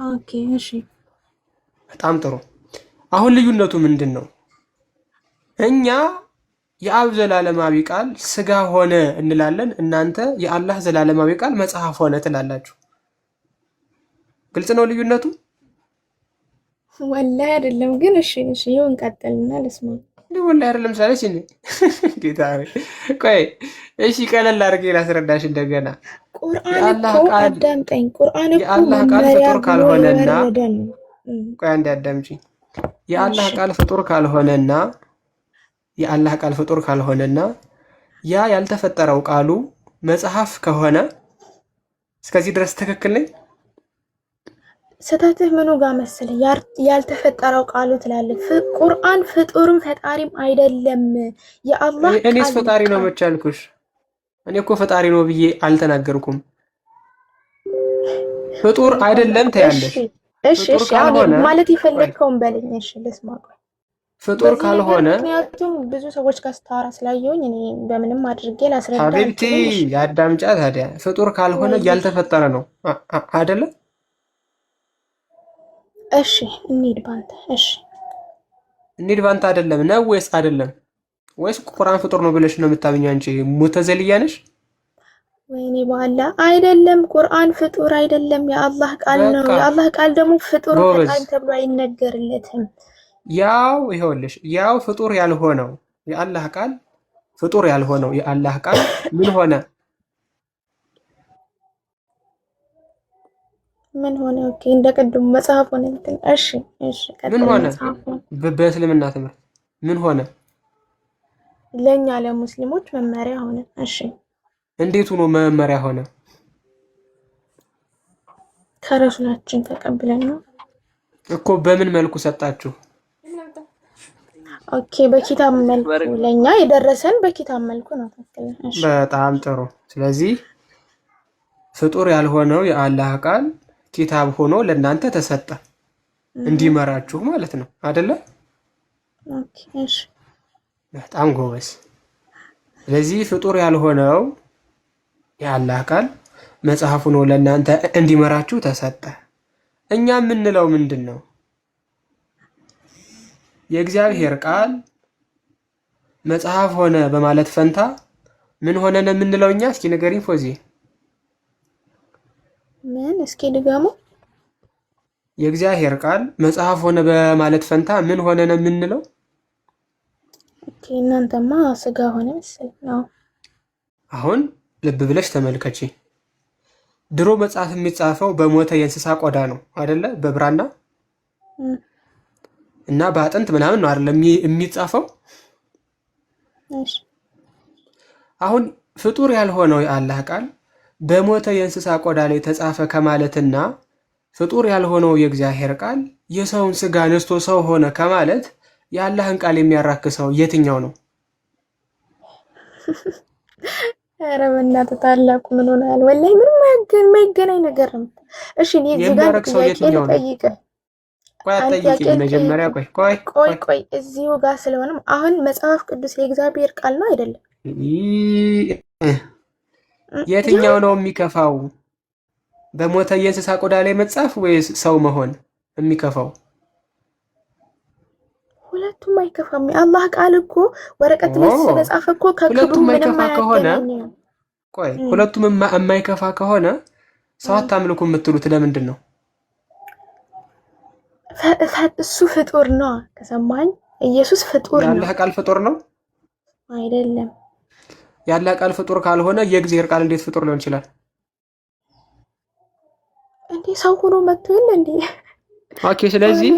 ኦኬ እሺ፣ በጣም ጥሩ። አሁን ልዩነቱ ምንድን ነው? እኛ የአብ ዘላለማዊ ቃል ስጋ ሆነ እንላለን። እናንተ የአላህ ዘላለማዊ ቃል መጽሐፍ ሆነ ትላላችሁ። ግልጽ ነው ልዩነቱ? ወላሂ አይደለም ግን እሺ ይሁን ቀጥልና ልስማ። ወላሂ አይደለም ሳለች እኔ ጌታ ቆይ እሺ ቀለል አድርጌ ላስረዳሽ እንደገና። ቁርአን እኮ አዳምጠኝ። ቁርአን እኮ የአላህ ቃል ፍጡር ካልሆነና ቆይ አንዴ አዳምጪኝ። የአላህ ቃል ፍጡር ካልሆነና የአላህ ቃል ፍጡር ካልሆነና ያ ያልተፈጠረው ቃሉ መጽሐፍ ከሆነ እስከዚህ ድረስ ትክክል ነኝ? ስተትህ ምኑ ጋር መሰለህ? ያልተፈጠረው ቃሉ ትላለህ። ቁርአን ፍጡርም ፈጣሪም አይደለም። የአላህ ቃል እኔስ ፈጣሪ ነው መቻልኩሽ። እኔ እኮ ፈጣሪ ነው ብዬ አልተናገርኩም። ፍጡር አይደለም ታያለሽ። እሺ ማለት የፈለግከውን በለኝ። እሺ ልስማ። ፍጡር ካልሆነ ምክንያቱም ብዙ ሰዎች ጋር ስታወራ ስላየሁኝ እኔ በምንም አድርጌ ላስረዳ። ሀቢብቲ አዳምጫ። ታዲያ ፍጡር ካልሆነ ያልተፈጠረ ነው አይደለ? እሺ እንሂድ ባንተ። እሺ እንሂድ ባንተ አይደለም ነው ወይስ አይደለም? ወይስ ቁርአን ፍጡር ነው ብለሽ ነው የምታምኚው? አንቺ ሙተዘልያ ነሽ? ወይኔ በኋላ አይደለም፣ ቁርአን ፍጡር አይደለም፣ የአላህ ቃል ነው። የአላህ ቃል ደግሞ ፍጡር ፈጣሪ ተብሎ አይነገርለትም። ያው ይኸውልሽ፣ ያው ፍጡር ያልሆነው የአላህ ቃል ፍጡር ያልሆነው የአላህ ቃል ምን ሆነ? ምን ሆነ? ኦኬ እንደቀደሙ መጽሐፍ ሆነ። እሺ ምን ሆነ? በእስልምና ትምህርት ምን ሆነ? ለኛ ለሙስሊሞች መመሪያ ሆነ። እሺ እንዴት ሆኖ መመሪያ ሆነ? ከረሱላችን ተቀብለን ነው እኮ። በምን መልኩ ሰጣችሁ? ኦኬ በኪታብ መልኩ ለኛ የደረሰን በኪታብ መልኩ ነው። እሺ በጣም ጥሩ። ስለዚህ ፍጡር ያልሆነው የአላህ ቃል ኪታብ ሆኖ ለእናንተ ተሰጠ እንዲመራችሁ ማለት ነው አይደለ? ኦኬ እሺ በጣም ጎበዝ። ስለዚህ ፍጡር ያልሆነው የአላህ ቃል መጽሐፍ ሆኖ ለእናንተ እንዲመራችሁ ተሰጠ። እኛ የምንለው ምንድን ነው? የእግዚአብሔር ቃል መጽሐፍ ሆነ በማለት ፈንታ ምን ሆነ ነው የምንለው እኛ? እስኪ ንገሪኝ ፎዚ። ምን? እስኪ ድገሙ። የእግዚአብሔር ቃል መጽሐፍ ሆነ በማለት ፈንታ ምን ሆነ ነው የምንለው? ኦኬ እናንተማ ስጋ ሆነ መሰለኝ ነው። አሁን ልብ ብለሽ ተመልከቺ። ድሮ መጽሐፍ የሚጻፈው በሞተ የእንስሳ ቆዳ ነው አይደለ? በብራና እና በአጥንት ምናምን ነው አይደለ የሚጻፈው? እሺ አሁን ፍጡር ያልሆነው የአላህ ቃል በሞተ የእንስሳ ቆዳ ላይ ተጻፈ ከማለትና ፍጡር ያልሆነው የእግዚአብሔር ቃል የሰውን ስጋ ነስቶ ሰው ሆነ ከማለት የአላህን ቃል የሚያራክሰው የትኛው ነው? ኧረ በእናትህ ታላቁ ምን ሆነሃል? ወላሂ ምንም የማይገናኝ ነገር ነው። እሺ እኔ እዚህ ጋር ጥያቄ ልጠይቅህ። ቆይ አትጠይቂኝ መጀመሪያ። ቆይ እዚሁ ጋር ስለሆነም አሁን መጽሐፍ ቅዱስ የእግዚአብሔር ቃል ነው አይደለም? የትኛው ነው የሚከፋው? በሞተ የእንስሳ ቆዳ ላይ መጻፍ ወይስ ሰው መሆን የሚከፋው? ሁለቱም አይከፋም። የአላህ ቃል እኮ ወረቀት ላይ ስለጻፈ እኮ ከክብሩ ምንም አያገናኝም። ቆይ ሁለቱም የማይከፋ ከሆነ ሰው አታምልኩ የምትሉት ለምንድን ነው? እሱ ፍጡር ነው። ከሰማኝ ኢየሱስ ፍጡር ነው። የአላህ ቃል ፍጡር ነው አይደለም? የአላህ ቃል ፍጡር ካልሆነ የእግዚአብሔር ቃል እንዴት ፍጡር ሊሆን ይችላል? እንዴ ሰው ሆኖ መጥቶ የለ እንዴ? ኦኬ ስለዚህ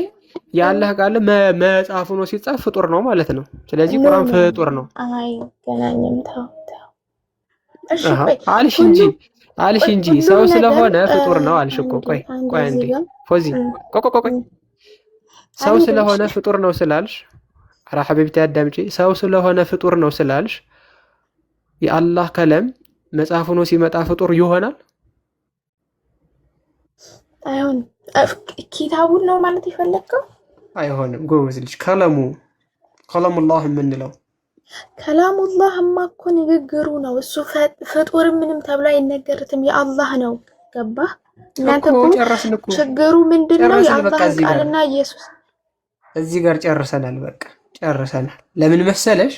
የአላህ ቃል መጽሐፍ ሆኖ ሲጻፍ ፍጡር ነው ማለት ነው። ስለዚህ ቁርአን ፍጡር ነው። አይገናኝም። ተው እሺ አሃ ቆይ አልሽ ሁሉ እንጂ አልሽ እንጂ ሁሉም ሰው ነገር ስለሆነ ፍጡር ነው አልሽ እኮ። አንዴ ቆይ አንዴ ቆይ እዚህ አንዴ ጋር ፎዚ ቆይ ሰው አልሄድም። ስለሆነ እሺ ፍጡር ነው ስላልሽ፣ ኧረ ሐቢብቲ አዳምጪ። ሰው ስለሆነ ፍጡር ነው ስላልሽ የአላህ ከለም መጽሐፍ ሆኖ ሲመጣ ፍጡር ይሆናል? አይሆንም። ኪታቡን ነው ማለት የፈለግከው? አይሆንም። ጎበዝ ልጅ። ከለሙላህ የምንለው ከላሙላህማ እኮ ንግግሩ ነው እሱ። ፍጡር ምንም ተብሎ አይነገርትም፣ የአላህ ነው። ገባህ? እናንተ እኮ እኮ ጨረስን እኮ ችግሩ ምንድን ነው? ጨረስን። በቃ የአላህን ቃልና ኢየሱስ እዚህ ጋር ጨርሰናል። በቃ ጨርሰናል። ለምን መሰለሽ?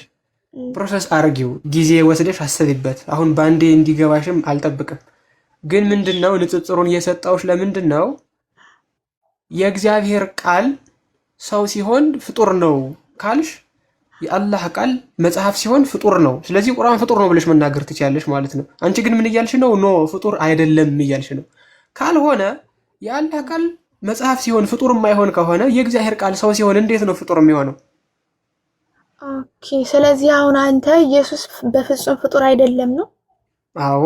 ፕሮሰስ አርጊው፣ ጊዜ ወስደሽ አስቢበት። አሁን ባንዴ እንዲገባሽም አልጠብቅም። ግን ምንድነው ንጽጽሩን እየሰጠውሽ? ለምንድን ነው የእግዚአብሔር ቃል ሰው ሲሆን ፍጡር ነው ካልሽ የአላህ ቃል መጽሐፍ ሲሆን ፍጡር ነው። ስለዚህ ቁርአን ፍጡር ነው ብለሽ መናገር ትችያለሽ ማለት ነው። አንቺ ግን ምን እያልሽ ነው? ኖ ፍጡር አይደለም እያልሽ ነው። ካልሆነ የአላህ ቃል መጽሐፍ ሲሆን ፍጡር የማይሆን ከሆነ የእግዚአብሔር ቃል ሰው ሲሆን እንዴት ነው ፍጡር የሚሆነው? ኦኬ። ስለዚህ አሁን አንተ ኢየሱስ በፍጹም ፍጡር አይደለም ነው? አዎ።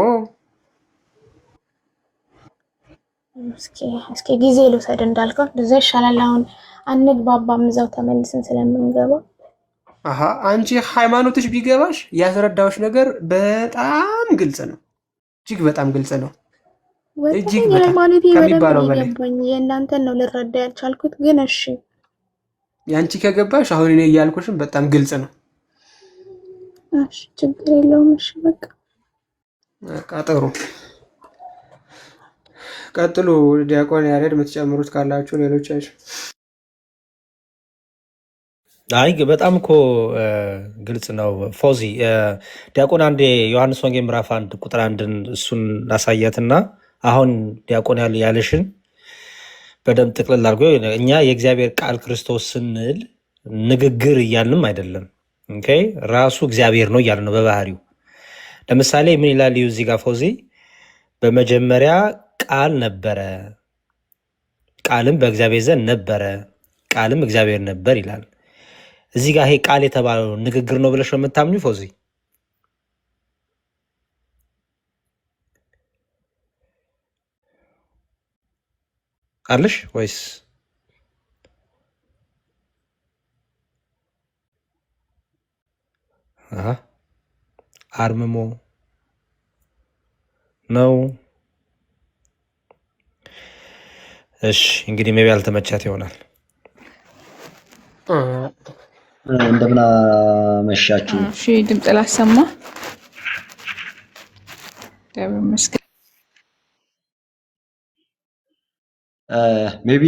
እስኪ ጊዜ ልውሰድ እንዳልከው እንደዛ ይሻላል። አሁን አንግባባም እዛው ተመልሰን ስለምንገባ። አሃ አንቺ ሃይማኖትሽ ቢገባሽ ያስረዳውሽ ነገር በጣም ግልጽ ነው። እጅግ በጣም ግልጽ ነው። እጅግ በጣም ሃይማኖቴ ከሚባለው በደንብ በላይ ይገባኝ። የእናንተን ነው ልረዳ ያልቻልኩት። ግን እሺ ያንቺ ከገባሽ አሁን እኔ እያልኩሽም በጣም ግልጽ ነው። እሺ ችግር የለውም። እሺ በቃ ጥሩ ቀጥሉ። ዲያቆን ያሬድ የምትጨምሩት ካላችሁ ሌሎቻችሁ። አይ በጣም እኮ ግልጽ ነው። ፎዚ ዲያቆን አንዴ ዮሐንስ ወንጌል ምዕራፍ 1 ቁጥር 1 እሱን ላሳያትና አሁን ዲያቆን ያለሽን በደንብ ጥቅልል አድርጎ እኛ የእግዚአብሔር ቃል ክርስቶስ ስንል ንግግር እያልንም አይደለም። ኦኬ ራሱ እግዚአብሔር ነው እያልን ነው በባህሪው። ለምሳሌ ምን ይላል እዚህ ጋር ፎዚ? በመጀመሪያ ቃል ነበረ፣ ቃልም በእግዚአብሔር ዘንድ ነበረ፣ ቃልም እግዚአብሔር ነበር ይላል። እዚህ ጋር ይሄ ቃል የተባለው ንግግር ነው ብለሽ ነው የምታምኙ ፎዚ? አለሽ ወይስ አርምሞ ነው? እሺ እንግዲህ ሜቢ አልተመቻት ይሆናል። እንደምን አመሻችሁ። እሺ ድምፅ ላሰማ። ሜቢ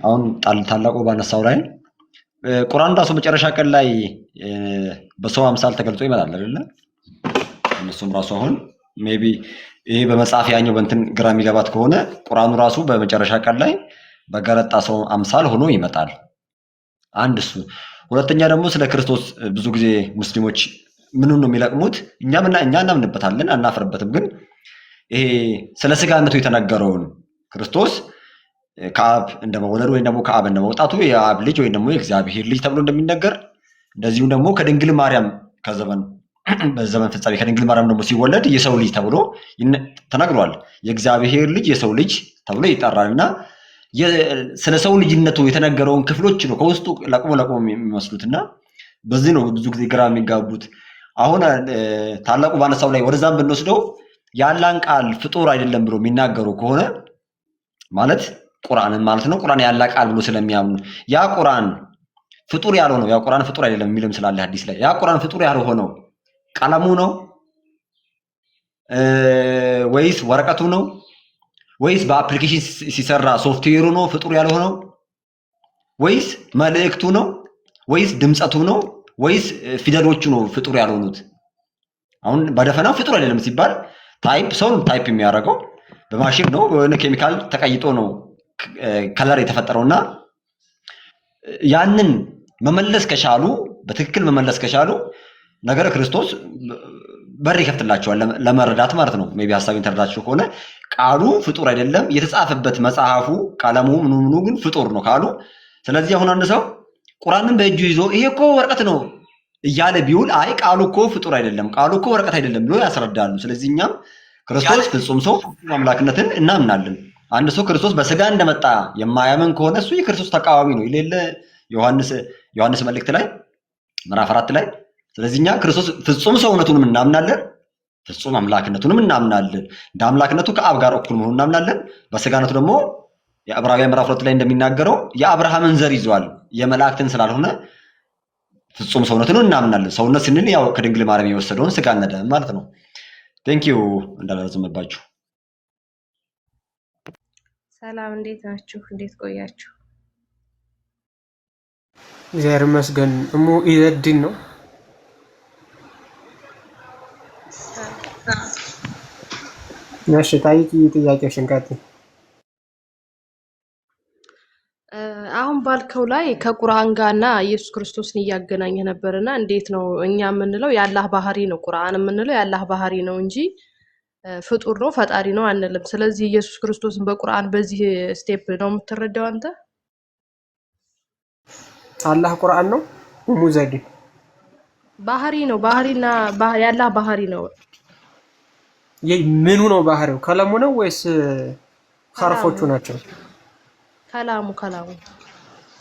አሁን ታላቁ ባነሳው ላይ ቁርአን ራሱ መጨረሻ ቀን ላይ በሰው አምሳል ተገልጾ ይመጣል አይደለ? እነሱም ራሱ አሁን ሜቢ ይሄ በመጽሐፍ ያኛው በእንትን ግራ የሚገባት ከሆነ ቁርአኑ ራሱ በመጨረሻ ቀን ላይ በገረጣ ሰው አምሳል ሆኖ ይመጣል። አንድ እሱ። ሁለተኛ ደግሞ ስለ ክርስቶስ ብዙ ጊዜ ሙስሊሞች ምኑን ነው የሚለቅሙት? እኛ እናምንበታለን አናፍርበትም። ግን ይሄ ስለ ስጋነቱ የተነገረውን ክርስቶስ ከአብ እንደመወለዱ ወይም ደግሞ ከአብ እንደመውጣቱ የአብ ልጅ ወይም ደግሞ የእግዚአብሔር ልጅ ተብሎ እንደሚነገር እንደዚሁም ደግሞ ከድንግል ማርያም በዘመን ፍጻሜ ከድንግል ማርያም ደግሞ ሲወለድ የሰው ልጅ ተብሎ ተነግሯል። የእግዚአብሔር ልጅ የሰው ልጅ ተብሎ ይጠራል እና ስለ ሰው ልጅነቱ የተነገረውን ክፍሎች ነው ከውስጡ ለቅሞ የሚመስሉትና በዚህ ነው ብዙ ጊዜ ግራ የሚጋቡት። አሁን ታላቁ ባነሳው ላይ ወደዛም ብንወስደው ያላን ቃል ፍጡር አይደለም ብሎ የሚናገሩ ከሆነ ማለት ቁርአንን ማለት ነው። ቁርአን ያላ ቃል ብሎ ስለሚያምኑ ያ ቁርአን ፍጡር ያልሆነው ያ ቁርአን ፍጡር አይደለም የሚልም ስላለ ሐዲስ ላይ ያ ቁርአን ፍጡር ያልሆነው ቀለሙ ነው ወይስ ወረቀቱ ነው ወይስ በአፕሊኬሽን ሲሰራ ሶፍትዌሩ ነው ፍጡር ያልሆነው ወይስ መልእክቱ ነው ወይስ ድምጸቱ ነው ወይስ ፊደሎቹ ነው ፍጡር ያልሆኑት? አሁን በደፈናው ፍጡር አይደለም ሲባል ሰው ታይፕ የሚያደርገው በማሽን ነው ወይስ ኬሚካል ተቀይጦ ነው ከለር የተፈጠረውና ያንን መመለስ ከቻሉ በትክክል መመለስ ከቻሉ ነገረ ክርስቶስ በር ይከፍትላቸዋል ለመረዳት ማለት ነው። ሜቢ ሐሳቤን ተረዳችሁ ከሆነ ቃሉ ፍጡር አይደለም የተጻፈበት መጽሐፉ ቀለሙ ምኑ ግን ፍጡር ነው ካሉ፣ ስለዚህ አሁን አንድ ሰው ቁርአንን በእጁ ይዞ ይሄ እኮ ወረቀት ነው እያለ ቢውል አይ ቃሉ እኮ ፍጡር አይደለም፣ ቃሉ እኮ ወረቀት አይደለም ብሎ ያስረዳሉ። ስለዚህ እኛም ክርስቶስ ፍጹም ሰው አምላክነትን እናምናለን። አንድ ሰው ክርስቶስ በስጋ እንደመጣ የማያምን ከሆነ እሱ የክርስቶስ ተቃዋሚ ነው የሌለ ዮሐንስ መልእክት ላይ ምዕራፍ 4 ላይ። ስለዚህ እኛ ክርስቶስ ፍጹም ሰውነቱንም እናምናለን፣ ፍጹም አምላክነቱንም እናምናለን። እንደ አምላክነቱ ከአብ ጋር እኩል መሆኑን እናምናለን። በስጋነቱ ደግሞ የዕብራውያን ምዕራፍ 2 ላይ እንደሚናገረው የአብርሃምን ዘር ይዟል፣ የመላእክትን ስላልሆነ ፍጹም ሰውነቱን እናምናለን። ሰውነት ስንል ያው ከድንግል ማርያም የወሰደውን ስጋ እና ደም ማለት ነው። ቴንኪዩ እንዳላዘመባችሁ። ሰላም፣ እንዴት ናችሁ? እንዴት ቆያችሁ? እግዚአብሔር ይመስገን። እሙ ኢዘዲን ነው። እሺ ታይቂ ጥያቄሽን ቀጥይ። አሁን ባልከው ላይ ከቁርአን ጋርና ኢየሱስ ክርስቶስን እያገናኘ ነበርና እንዴት ነው እኛ የምንለው የአላህ ባህሪ ነው፣ ቁርአን የምንለው የአላህ ባህሪ ነው እንጂ ፍጡር ነው ፈጣሪ ነው አንልም። ስለዚህ ኢየሱስ ክርስቶስን በቁርአን በዚህ ስቴፕ ነው የምትረዳው አንተ? አላህ ቁርአን ነው ሙዘዲ ባህሪ ነው፣ ባህሪና የአላህ ባህሪ ነው። ምኑ ነው ባህሪው? ከለሙ ነው ወይስ ሐርፎቹ ናቸው? ከላሙ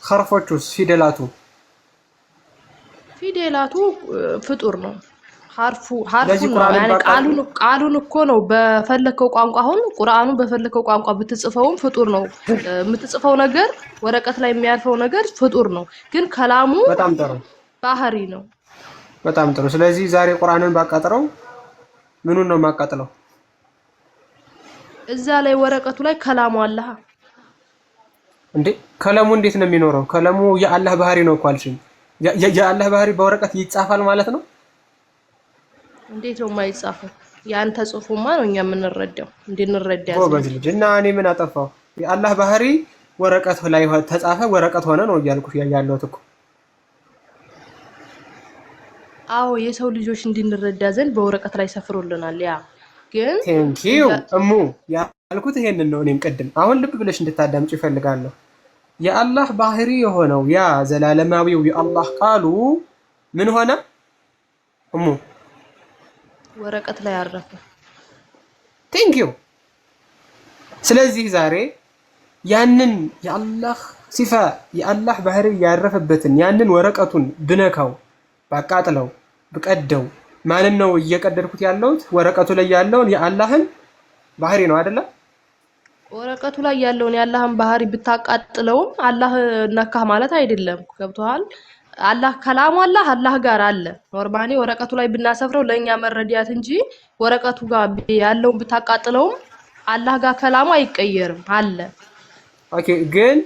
ሐርፎቹስ? ፊደላቱ ፍጡር ነው። ሐርፉ ነው يعني ቃሉን እኮ ነው በፈለከው ቋንቋ። አሁን ቁርአኑን በፈለከው ቋንቋ ብትጽፈውም ፍጡር ነው የምትጽፈው ነገር፣ ወረቀት ላይ የሚያልፈው ነገር ፍጡር ነው። ግን ከላሙ በጣም ጥሩ ባህሪ ነው። በጣም ጥሩ። ስለዚህ ዛሬ ቁርአንን ባቃጥረው ምኑን ነው ማቃጥለው? እዛ ላይ ወረቀቱ ላይ ከላሙ አላህ እንዴ ከለሙ እንዴት ነው የሚኖረው? ከለሙ የአላህ ባህሪ ነው እኮ አልሽኝ። የአላህ ባህሪ በወረቀት ይጻፋል ማለት ነው? እንዴት ነው የማይጻፈው? ያንተ ጽሁፉማ ነው እኛ የምንረዳው እንድንረዳ ጎበዝ ልጅ። እና እኔ ምን አጠፋው? የአላህ ባህሪ ወረቀት ላይ ተጻፈ፣ ወረቀት ሆነ ነው እያልኩሽ ያለሁት እኮ። አዎ የሰው ልጆች እንድንረዳ ዘንድ በወረቀት ላይ ሰፍሮልናል። ያ ግን ቴንኪው እሙ ያልኩት ይሄንን ነው። እኔም ቅድም አሁን ልብ ብለሽ እንድታዳምጪ እፈልጋለሁ። የአላህ ባህሪ የሆነው ያ ዘላለማዊው የአላህ ቃሉ ምን ሆነ እሙ? ወረቀት ላይ አረፈ። ቴንኪው። ስለዚህ ዛሬ ያንን የአላህ ሲፋ የአላህ ባህሪ ያረፈበትን ያንን ወረቀቱን ብነካው፣ ባቃጥለው፣ ብቀደው ማንን ነው እየቀደድኩት ያለሁት? ወረቀቱ ላይ ያለውን የአላህን ባህሪ ነው አይደለ? ወረቀቱ ላይ ያለውን የአላህን ባህሪ ብታቃጥለውም አላህ ነካህ ማለት አይደለም። ገብቶሃል? አላህ ከላሙ አላህ ጋር አለ። ኖርማሊ ወረቀቱ ላይ ብናሰፍረው ለኛ መረዳት እንጂ ወረቀቱ ጋር ያለውን ብታቃጥለውም አላህ ጋር ከላሙ አይቀየርም አለ። ኦኬ። ግን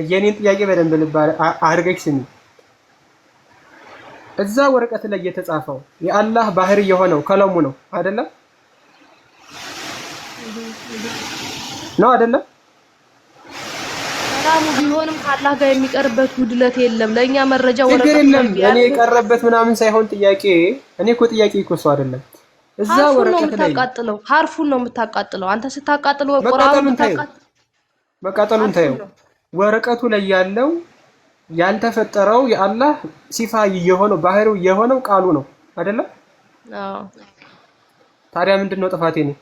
የኔን ጥያቄ በደንብ ልብ አድርገሽ ስሚ። እዛ ወረቀት ላይ የተጻፈው የአላህ ባህሪ የሆነው ከለሙ ነው አይደለ? ነው አይደለ? ከላሙ ቢሆንም ከአላህ ጋር የሚቀርበት ጉድለት የለም። ለኛ መረጃ ወረቀት የለም። እኔ የቀረበት ምናምን ሳይሆን ጥያቄ እኔ እኮ ጥያቄ እኮ ሰው አይደለም። እዛ ወረቀት ላይ ሐርፉን ነው የምታቃጥለው። አንተ ስታቃጥለው ቁርአኑን መቃጠሉን ታየው። ወረቀቱ ላይ ያለው ያልተፈጠረው የአላህ ሲፋ የሆነው ባህሪው የሆነው ቃሉ ነው አይደለ? አዎ። ታዲያ ምንድነው ጥፋቴ ነው?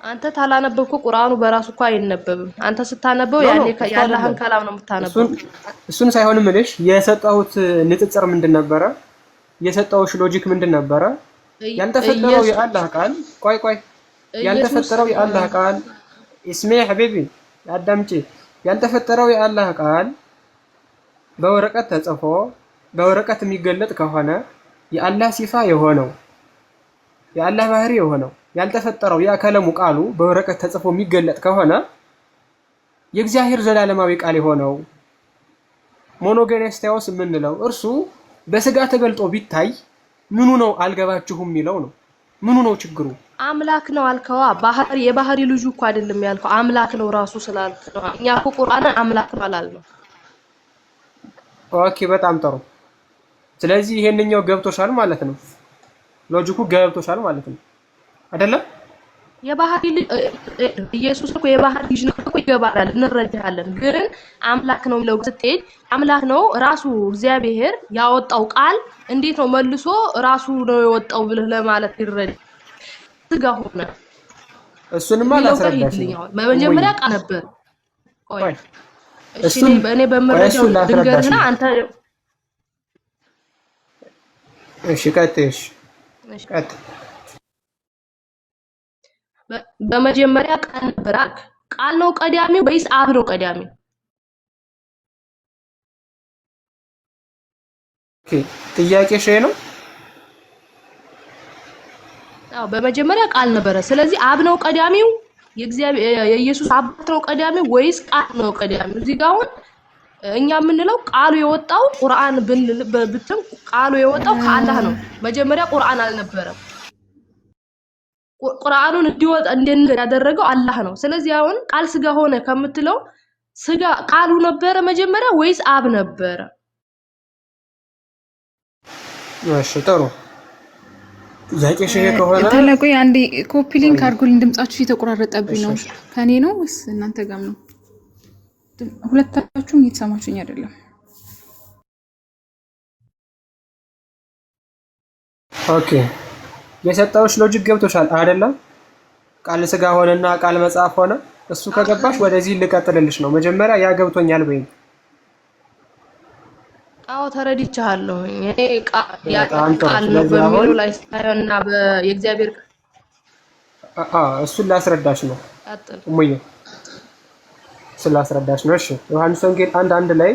አንተ ታላነበብኩ ቁርአኑ በራሱ እኮ አይነበብም። አንተ ስታነበው ያኔ ያላህን ከላም ነው የምታነበው። እሱን ሳይሆን ምልሽ የሰጠሁት ንጽጽር ምንድን ነበረ? የሰጠሁሽ ሎጂክ ምንድን ነበረ? ያልተፈጠረው የአላህ ቃል ቆይ ያልተፈጠረው የአላህ ቃል እስሜ ሐቢቢ አዳምጪ። ያልተፈጠረው የአላህ ቃል በወረቀት ተጽፎ በወረቀት የሚገለጥ ከሆነ የአላህ ሲፋ የሆነው የአላህ ባህሪ የሆነው ያልተፈጠረው ያ ከለሙ ቃሉ በወረቀት ተጽፎ የሚገለጥ ከሆነ የእግዚአብሔር ዘላለማዊ ቃል የሆነው ሞኖጌኔስቴዎስ የምንለው እርሱ በስጋ ተገልጦ ቢታይ ምኑ ነው አልገባችሁም የሚለው ነው። ምኑ ነው ችግሩ? አምላክ ነው አልከዋ። የባህሪ ልጁ እኮ አይደለም ያልከው አምላክ ነው ራሱ ስላልክ ነው። እኛ እኮ ቁርአን አምላክ ማለት ነው። ኦኬ በጣም ጥሩ። ስለዚህ ይሄንኛው ገብቶሻል ማለት ነው። ሎጂኩ ገብቶሻል ማለት ነው አይደለም? የባህሪ ኢየሱስ እኮ የባህሪ ልጅ ነው እኮ ይገባናል፣ እንረዳለን። ግን አምላክ ነው የሚለው ስትሄድ አምላክ ነው ራሱ እግዚአብሔር ያወጣው ቃል እንዴት ነው መልሶ ራሱ ነው የወጣው ብለህ ለማለት ይረዳ ስጋ ሆነ። እሱንማ ላስረዳሽ። በመጀመሪያ ቃል ነበር። ቆይ እሺ እኔ በመረጃው ድንገርና አንተ እሺ ቀጥሽ ቀጥ በመጀመሪያ ቃል ነበር። ቃል ነው ቀዳሚው ወይስ አብ ነው ቀዳሚው? ኦኬ ጥያቄ ሸይ ነው። አዎ በመጀመሪያ ቃል ነበረ። ስለዚህ አብ ነው ቀዳሚው የኢየሱስ አባት ነው ቀዳሚው ወይስ ቃል ነው ቀዳሚው? እዚህ ጋር አሁን እኛ የምንለው ቃሉ የወጣው ቁርአን ብትም ቃሉ የወጣው ከአላህ ነው። መጀመሪያ ቁርአን አልነበረም። ቁርአኑን እንዲወጣ ያደረገው አላህ ነው። ስለዚህ አሁን ቃል ስጋ ሆነ ከምትለው ስጋ ቃሉ ነበረ መጀመሪያ ወይስ አብ ነበረ? እሺ ጥሩ ጥያቄ ሸይ ከሆነ ተለቆይ አንዴ ኮፒ ሊንክ አድርጉልኝ። ድምጻችሁ እየተቆራረጠብኝ ነው። ከኔ ነው ወይስ እናንተ ጋር ነው? ሁለታችሁም እየተሰማችሁኝ አይደለም። ኦኬ የሰጠውሽ ሎጂክ ገብቶሻል አይደለም? ቃል ስጋ ሆነና ቃል መጽሐፍ ሆነ። እሱ ከገባሽ ወደዚህ ልቀጥልልሽ ነው። መጀመሪያ ያ ገብቶኛል በይኝ። አዎ ተረድቻለሁ። እኔ ቃል ነው በሚለው ላይ ሳይሆንና የእግዚአብሔር እሱን ላስረዳሽ ነው እሙዬ፣ ስላስረዳሽ ነው። እሺ ዮሐንስ ወንጌል 1:1 ላይ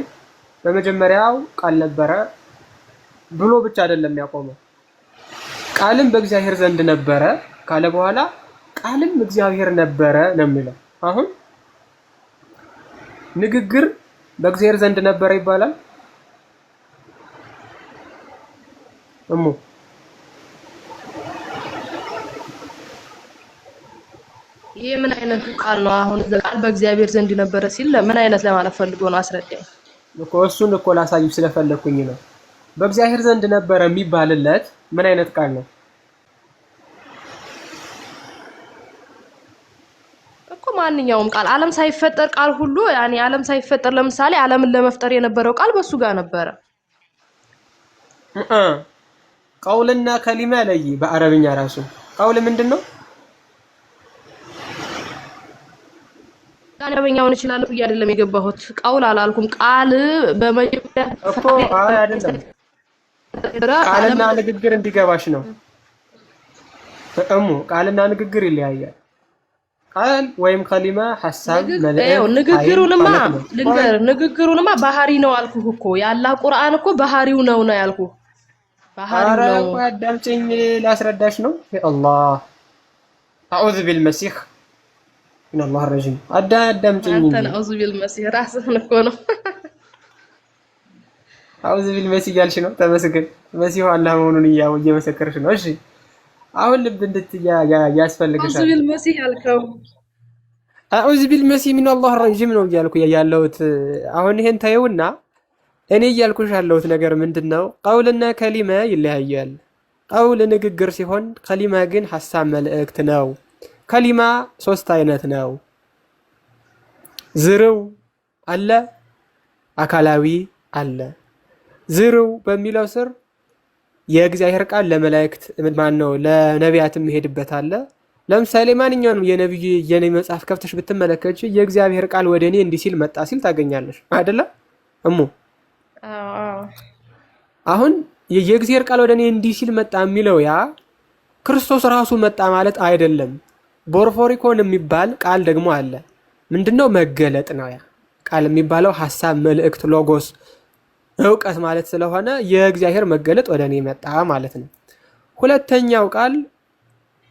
በመጀመሪያው ቃል ነበረ ብሎ ብቻ አይደለም ያቆመው። ቃልም በእግዚአብሔር ዘንድ ነበረ ካለ በኋላ ቃልም እግዚአብሔር ነበረ ነው የሚለው። አሁን ንግግር በእግዚአብሔር ዘንድ ነበረ ይባላል? እሙ ይሄ ምን አይነቱ ቃል ነው? አሁን ቃል በእግዚአብሔር ዘንድ ነበረ ሲል ምን አይነት ለማለት ፈልጎ ነው? አስረዳኝ እኮ። እሱን እኮ ላሳይሽ ስለፈለኩኝ ነው። በእግዚአብሔር ዘንድ ነበረ የሚባልለት ምን አይነት ቃል ነው እኮ? ማንኛውም ቃል ዓለም ሳይፈጠር ቃል ሁሉ ያኔ ዓለም ሳይፈጠር ለምሳሌ ዓለምን ለመፍጠር የነበረው ቃል በሱ ጋር ነበረ። ቀውልና ከሊማ ላይ በአረብኛ ራሱ ቀውል ምንድነው? አረበኛውን ይችላል ብዬ አይደለም የገባሁት። ቀውል አላልኩም። ቃል በመጀመሪያ እኮ አይደለም ቃልና ንግግር እንዲገባሽ ነው እሙ። ቃልና ንግግር ይለያያል። ቃል ወይም ከሊማ ሐሳብ መልእክት ንግግሩንማ ባህሪ ነው አልኩህ እኮ። የአላህ ቁርአን እኮ ባህሪው ነው ያልኩህ። ባህሪው ነው። አዳምጪኝ ላስረዳሽ ነው። አላህ አዑዙ ቢልመሲህ ኢነላህ ረጂም። አዳምጪኝ። አንተ አዑዙ ቢልመሲህ ራስህን እኮ ነው አዑዙ ቢልመሲህ እያልሽ ነው። ተመስገን መሲሁ አላህ መሆኑን እየመሰከርሽ ነው። እሺ አሁን ልብ እንድትያ ያስፈልግሻል። አዑዙ ቢልመሲህ ያልከው አዑዙ ቢልመሲህ ኢነላህ ረጂም ነው እያልኩ ያለሁት። አሁን ይሄን ታየውና እኔ እያልኩሽ ያለሁት ነገር ምንድነው? ቀውልና ከሊማ ይለያያል። ቀውል ንግግር ሲሆን ከሊማ ግን ሐሳብ መልእክት ነው። ከሊማ 3 አይነት ነው። ዝርው አለ፣ አካላዊ አለ። ዝርው በሚለው ስር የእግዚአብሔር ቃል ለመላእክት ማነው ለነቢያት የሚሄድበት አለ። ለምሳሌ ማንኛውንም የነብይ መጽሐፍ ከፍተሽ ብትመለከች የእግዚአብሔር ቃል ወደ እኔ እንዲህ ሲል መጣ ሲል ታገኛለሽ አይደለ እሙ? አሁን የእግዚአብሔር ቃል ወደ እኔ እንዲህ ሲል መጣ የሚለው ያ ክርስቶስ ራሱ መጣ ማለት አይደለም። ቦርፎሪኮን የሚባል ቃል ደግሞ አለ። ምንድነው? መገለጥ ነው። ያ ቃል የሚባለው ሐሳብ፣ መልእክት፣ ሎጎስ እውቀት ማለት ስለሆነ የእግዚአብሔር መገለጥ ወደ እኔ መጣ ማለት ነው። ሁለተኛው ቃል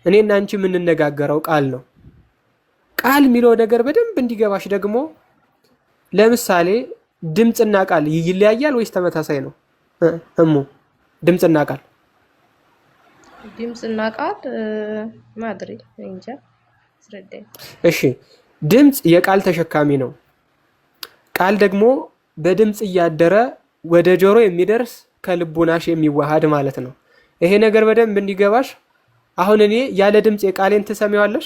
እኔና አንቺ የምንነጋገረው ቃል ነው። ቃል የሚለው ነገር በደንብ እንዲገባሽ ደግሞ ለምሳሌ ድምጽና ቃል ይለያያል ወይስ ተመሳሳይ ነው እሙ? ድምጽና ቃል ማድሪ እንጃ አስረዳኝ። እሺ ድምጽ የቃል ተሸካሚ ነው። ቃል ደግሞ በድምጽ እያደረ ወደ ጆሮ የሚደርስ ከልቡናሽ የሚዋሃድ ማለት ነው። ይሄ ነገር በደንብ እንዲገባሽ አሁን እኔ ያለ ድምጽ የቃሌን ትሰሚዋለሽ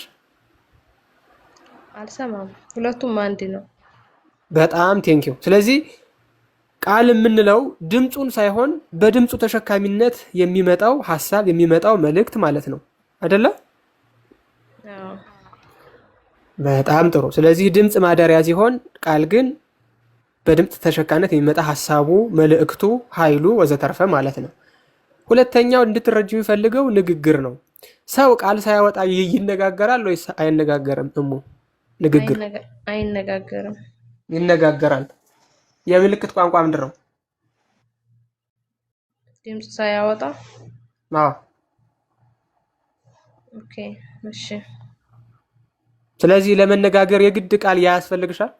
አልሰማም። ሁለቱም አንድ ነው። በጣም ቴንኪው። ስለዚህ ቃል የምንለው ድምፁን ሳይሆን በድምፁ ተሸካሚነት የሚመጣው ሀሳብ የሚመጣው መልእክት ማለት ነው አይደለ? አዎ በጣም ጥሩ። ስለዚህ ድምፅ ማደሪያ ሲሆን ቃል ግን በድምፅ ተሸካሚነት የሚመጣ ሀሳቡ፣ መልእክቱ፣ ኃይሉ ወዘተርፈ ማለት ነው። ሁለተኛው እንድትረጅ የሚፈልገው ንግግር ነው። ሰው ቃል ሳያወጣ ይነጋገራል ወይስ አይነጋገርም? እሙ ንግግር አይነጋገርም። ይነጋገራል። የምልክት ቋንቋ ምንድን ነው? ድምፅ ሳያወጣ። አዎ። ኦኬ እሺ። ስለዚህ ለመነጋገር የግድ ቃል ያስፈልግሻል?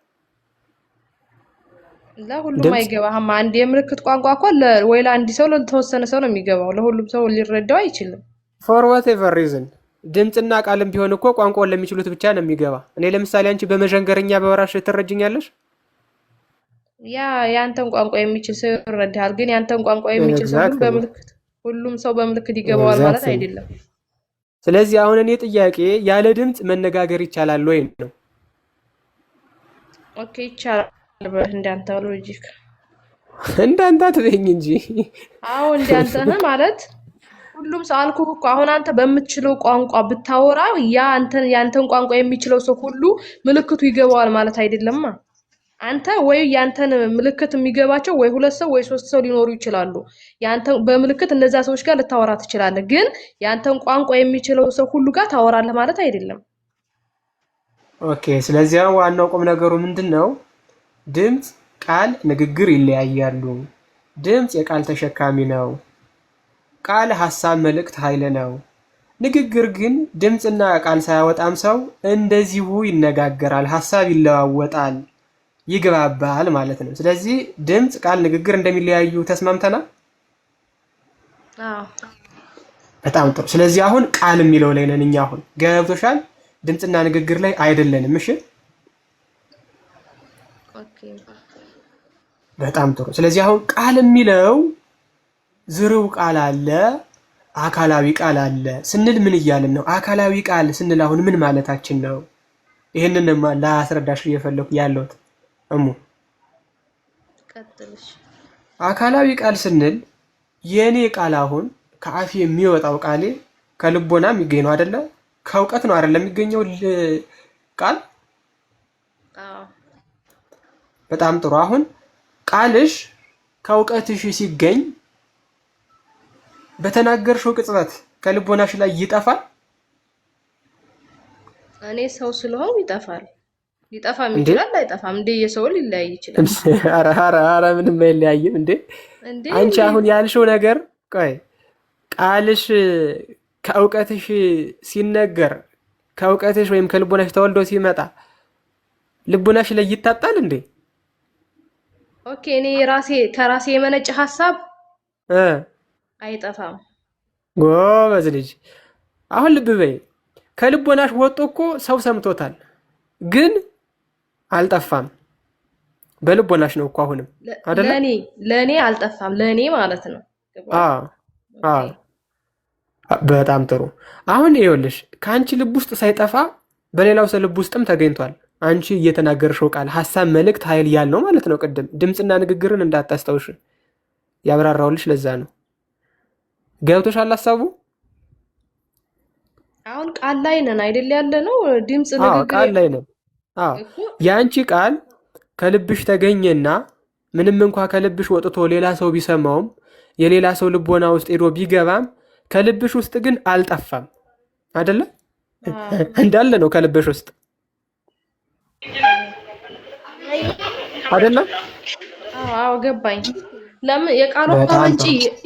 ለሁሉም አይገባም። አንድ የምልክት ቋንቋ እኮ ወይ ለአንድ ሰው ለተወሰነ ሰው ነው የሚገባው። ለሁሉም ሰው ሊረዳው አይችልም። ፎር ዋትኤቨር ሪዝን ድምፅና ቃልም ቢሆን እኮ ቋንቋውን ለሚችሉት ብቻ ነው የሚገባ። እኔ ለምሳሌ አንቺ በመዠንገርኛ በወራሽ ትረጅኛለሽ? ያ ያንተን ቋንቋ የሚችል ሰው ይረዳሃል። ግን ያንተን ቋንቋ የሚችል ሰው ሁሉም ሰው በምልክት ይገባዋል ማለት አይደለም። ስለዚህ አሁን እኔ ጥያቄ ያለ ድምፅ መነጋገር ይቻላል ወይ ነው? ኦኬ ይቻላል። እንዳንተ ሎጂክ እንዳንተ አትበይኝ እንጂ። አዎ እንዳንተ ማለት ሁሉም ሰው አልኩህ እኮ። አሁን አንተ በምትችለው ቋንቋ ብታወራ ያንተን ቋንቋ የሚችለው ሰው ሁሉ ምልክቱ ይገባዋል ማለት አይደለም። አንተ ወይ ያንተን ምልክት የሚገባቸው ወይ 2 ሰው ወይ 3 ሰው ሊኖሩ ይችላሉ። ያንተን በምልክት እነዛ ሰዎች ጋር ልታወራ ትችላለህ። ግን ያንተን ቋንቋ የሚችለው ሰው ሁሉ ጋር ታወራለህ ማለት አይደለም። ኦኬ። ስለዚህ ዋናው ቁም ነገሩ ምንድነው? ድምፅ፣ ቃል፣ ንግግር ይለያያሉ። ድምፅ የቃል ተሸካሚ ነው። ቃል ሐሳብ፣ መልእክት፣ ኃይል ነው። ንግግር ግን ድምፅና ቃል ሳያወጣም ሰው እንደዚሁ ይነጋገራል፣ ሐሳብ ይለዋወጣል፣ ይግባባል ማለት ነው። ስለዚህ ድምፅ፣ ቃል፣ ንግግር እንደሚለያዩ ተስማምተናል? አዎ በጣም ጥሩ። ስለዚህ አሁን ቃል የሚለው ላይ ነን እኛ። አሁን ገብቶሻል? ድምፅና ንግግር ላይ አይደለንም። እሺ ኦኬ በጣም ጥሩ። ስለዚህ አሁን ቃል የሚለው ዝርው ቃል አለ፣ አካላዊ ቃል አለ ስንል ምን እያልን ነው? አካላዊ ቃል ስንል አሁን ምን ማለታችን ነው? ይህንን ላስረዳሽ እየፈለኩ ያለሁት እሙ። ቀጥልሽ። አካላዊ ቃል ስንል የኔ ቃል አሁን ከአፌ የሚወጣው ቃሌ ከልቦና የሚገኝ ነው አይደለ? ከእውቀት ነው አይደለ የሚገኘው ቃል? አዎ በጣም ጥሩ። አሁን ቃልሽ ከእውቀትሽ ሲገኝ በተናገርሽው ቅጽበት ከልቦናሽ ላይ ይጠፋል? እኔ ሰው ስለሆን ይጠፋል። ሊጠፋም ይችላል፣ አይጠፋም። እንደ የሰው ሊለያይ ይችላል። ኧረ ምንም አይለያይም እንዴ! አንቺ አሁን ያልሽው ነገር ቆይ ቃልሽ ከእውቀትሽ ሲነገር ከእውቀትሽ ወይም ከልቦናሽ ተወልዶ ሲመጣ ልቦናሽ ላይ ይታጣል እንዴ? ኦኬ እኔ ከራሴ የመነጨ ሐሳብ አይጠፋም። ጎበዝ ልጅ። አሁን ልብ በይ፣ ከልቦናሽ ወጥቶ እኮ ሰው ሰምቶታል፣ ግን አልጠፋም። በልቦናሽ ነው እኮ አሁንም አይደለ? ለኔ አልጠፋም፣ ለኔ ማለት ነው። በጣም ጥሩ። አሁን ይኸውልሽ ከአንቺ ልብ ውስጥ ሳይጠፋ በሌላው ሰው ልብ ውስጥም ተገኝቷል። አንቺ እየተናገርሽው ቃል ሐሳብ፣ መልእክት፣ ኃይል ያለው ማለት ነው። ቅድም ድምፅና ንግግርን እንዳታስታውሽ ያብራራውልሽ ለዛ ነው። ገብቶሻል ሐሳቡ? አሁን ቃል ላይ ነን አይደል? ያለ ነው ድምፅ ንግግር ቃል ላይ ነን። የአንቺ ቃል ከልብሽ ተገኘና ምንም እንኳ ከልብሽ ወጥቶ ሌላ ሰው ቢሰማውም የሌላ ሰው ልቦና ውስጥ ሄዶ ቢገባም ከልብሽ ውስጥ ግን አልጠፋም አይደለ? እንዳለ ነው ከልብሽ ውስጥ አይደለ? አዎ ገባኝ። ለምን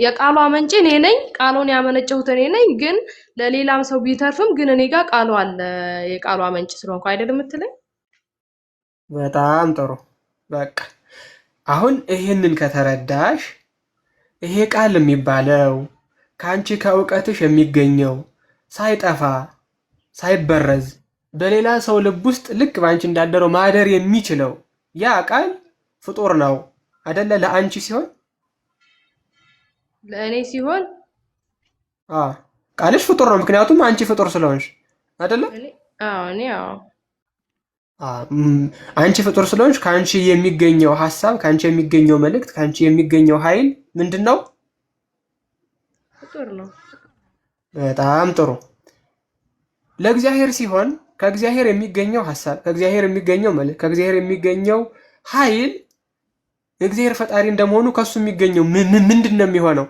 የቃሉ አመንጪ እኔ ነኝ፣ ቃሉን ያመነጨሁት እኔ ነኝ። ግን ለሌላም ሰው ቢተርፍም ግን እኔ ጋር ቃሉ አለ፣ የቃሉ አመንጪ ስለሆንኩ አይደል የምትለኝ? በጣም ጥሩ። በቃ አሁን ይህንን ከተረዳሽ ይሄ ቃል የሚባለው ከአንቺ ከእውቀትሽ የሚገኘው ሳይጠፋ ሳይበረዝ በሌላ ሰው ልብ ውስጥ ልክ በአንቺ እንዳደረው ማደር የሚችለው ያ ቃል ፍጡር ነው አይደለ? ለአንቺ ሲሆን ለእኔ ሲሆን ቃልሽ ፍጡር ነው፣ ምክንያቱም አንቺ ፍጡር ስለሆንሽ አይደለ? እኔ አንቺ ፍጡር ስለሆንሽ ከአንቺ የሚገኘው ሀሳብ፣ ከአንቺ የሚገኘው መልእክት፣ ከአንቺ የሚገኘው ኃይል ምንድን ነው? ፍጡር ነው። በጣም ጥሩ። ለእግዚአብሔር ሲሆን ከእግዚአብሔር የሚገኘው ሀሳብ፣ ከእግዚአብሔር የሚገኘው መልእክት፣ ከእግዚአብሔር የሚገኘው ኃይል የእግዚአብሔር ፈጣሪ እንደመሆኑ ከሱ የሚገኘው ምንድን ነው የሚሆነው?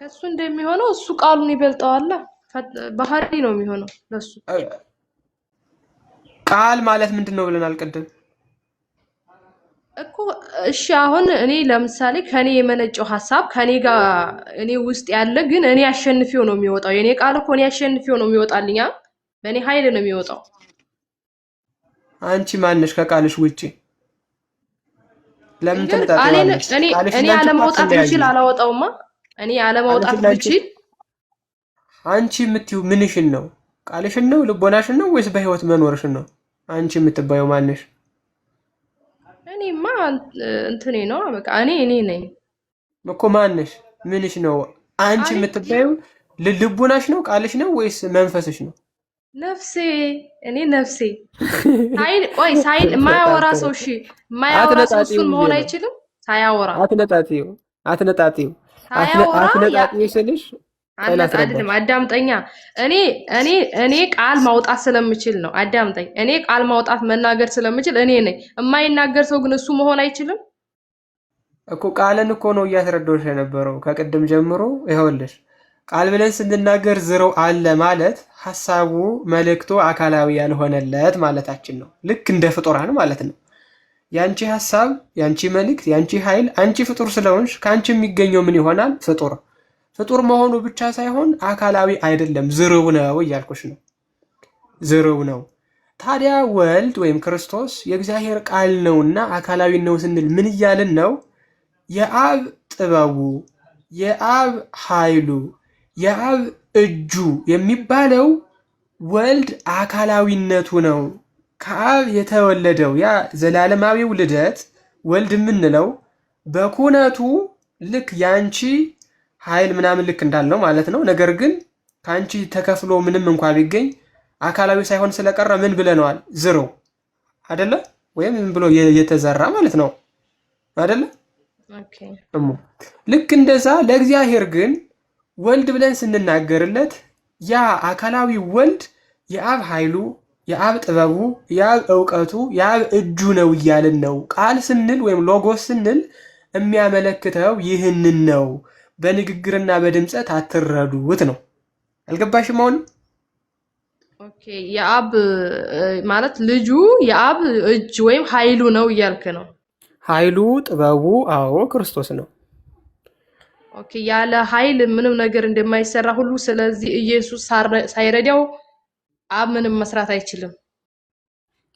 ከሱ እንደሚሆነው እሱ ቃሉን ይበልጠዋል። ባህሪ ነው የሚሆነው ለሱ። ቃል ማለት ምንድን ነው ብለናል ቅድም እኮ። እሺ አሁን እኔ ለምሳሌ ከኔ የመነጨው ሀሳብ ከኔ ጋር እኔ ውስጥ ያለ ግን እኔ አሸንፊው ነው የሚወጣው። የኔ ቃል እኮ እኔ አሸንፊው ነው የሚወጣልኛ። በእኔ ኃይል ነው የሚወጣው። አንቺ ማንሽ ከቃልሽ ውጪ? ለምን ተነጣጣለሽ? እኔ አለማውጣት ብችል አላወጣውማ። እኔ አለማውጣት ብችል አንቺ የምትይው ምንሽን ነው? ቃልሽን ነው? ልቦናሽን ነው? ወይስ በህይወት መኖርሽን ነው? አንቺ የምትባየው ማንሽ? እኔማ እንትኔ ነው በቃ እኔ ነኝ እኮ። ማንሽ ምንሽ ነው? አንቺ የምትባየው ልቦናሽ ነው? ቃልሽ ነው? ወይስ መንፈስሽ ነው? ነፍሴ። እኔ ነፍሴ። ቆይ ሳይል የማያወራ ሰው እሺ፣ የማያወራ ሰው እሱን መሆን አይችልም። ሳያወራ አትነጣጥዩ ስልሽ አይደለም። አዳምጠኛ። እኔ ቃል ማውጣት ስለምችል ነው። አዳምጠኝ። እኔ ቃል ማውጣት መናገር ስለምችል እኔ ነኝ። የማይናገር ሰው ግን እሱ መሆን አይችልም እኮ። ቃልን እኮ ነው እያስረዳሁሽ የነበረው ከቅድም ጀምሮ። ይኸውልሽ ቃል ብለን ስንናገር ዝረው አለ ማለት ሐሳቡ መልእክቱ አካላዊ ያልሆነለት ማለታችን ነው። ልክ እንደ ፍጡራን ማለት ነው። ያንቺ ሐሳብ፣ ያንቺ መልእክት፣ ያንቺ ኃይል፣ አንቺ ፍጡር ስለሆንሽ ከአንቺ የሚገኘው ምን ይሆናል? ፍጡር መሆኑ ብቻ ሳይሆን አካላዊ አይደለም፣ ዝርው ነው እያልኩሽ ነው። ዝርው ነው። ታዲያ ወልድ ወይም ክርስቶስ የእግዚአብሔር ቃል ነውና አካላዊ ነው ስንል ምን እያልን ነው? የአብ ጥበቡ፣ የአብ ኃይሉ፣ የአብ እጁ የሚባለው ወልድ አካላዊነቱ ነው። ከአብ የተወለደው ያ ዘላለማዊው ልደት ወልድ የምንለው በኩነቱ ልክ ያንቺ ኃይል ምናምን ልክ እንዳለው ማለት ነው። ነገር ግን ከአንቺ ተከፍሎ ምንም እንኳ ቢገኝ አካላዊ ሳይሆን ስለቀረ ምን ብለነዋል? ዝሮ አይደለ? ወይም ምን ብሎ የተዘራ ማለት ነው አይደለ? ልክ እንደዛ ለእግዚአብሔር ግን ወልድ ብለን ስንናገርለት ያ አካላዊ ወልድ የአብ ኃይሉ፣ የአብ ጥበቡ፣ የአብ እውቀቱ፣ የአብ እጁ ነው እያልን ነው። ቃል ስንል ወይም ሎጎስ ስንል የሚያመለክተው ይህንን ነው። በንግግርና በድምፀት አትረዱት ነው። አልገባሽም? አሁን ኦኬ። የአብ ማለት ልጁ የአብ እጅ ወይም ኃይሉ ነው እያልክ ነው። ኃይሉ ጥበቡ፣ አዎ ክርስቶስ ነው። ኦኬ። ያለ ኃይል ምንም ነገር እንደማይሰራ ሁሉ ስለዚህ ኢየሱስ ሳይረዳው አብ ምንም መስራት አይችልም።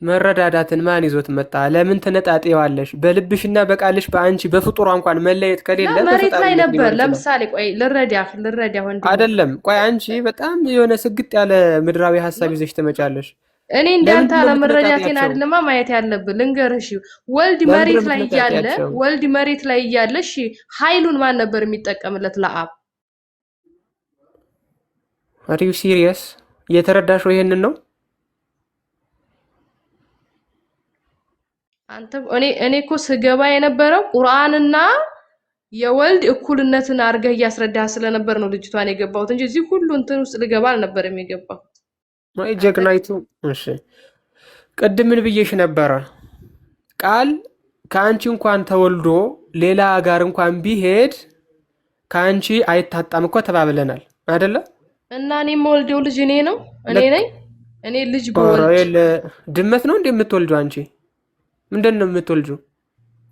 መረዳዳትን ማን ይዞት መጣ? ለምን ትነጣጤዋለሽ? በልብሽና በቃልሽ በአንቺ በፍጡሯ እንኳን መለየት ከሌለ መሬት ላይ ነበር። ለምሳሌ ቆይ ልረዳ ወንድ አይደለም። ቆይ አንቺ በጣም የሆነ ስግጥ ያለ ምድራዊ ሀሳብ ይዘሽ ትመጫለሽ። እኔ እንዳንተ ለመረዳቴን አይደለማ ማየት ያለብን። ልንገርሽ፣ ወልድ መሬት ላይ እያለ እሺ፣ ኃይሉን ማን ነበር የሚጠቀምለት? ለአብ። አር ዩ ሲሪየስ? እየተረዳሽው ይሄንን ነው? አንተ እኔ እኮ ስገባ የነበረው ቁርአንና የወልድ እኩልነትን አድርገህ እያስረዳህ ስለነበር ነው ልጅቷን የገባሁት እንጂ እዚህ ሁሉ እንትን ውስጥ ልገባ አልነበረም የገባው። አይ ጀግናይቱ። እሺ ቅድም ምን ብዬሽ ነበረ? ቃል ከአንቺ እንኳን ተወልዶ ሌላ ጋር እንኳን ቢሄድ ከአንቺ አይታጣም እኮ ተባብለናል አይደለ? እና እኔ የምወልደው ልጅ እኔ ነኝ። እኔ ልጅ በወልድ ድመት ነው እንዴ የምትወልጂው አንቺ? ምንድን ነው የምትወልጂው?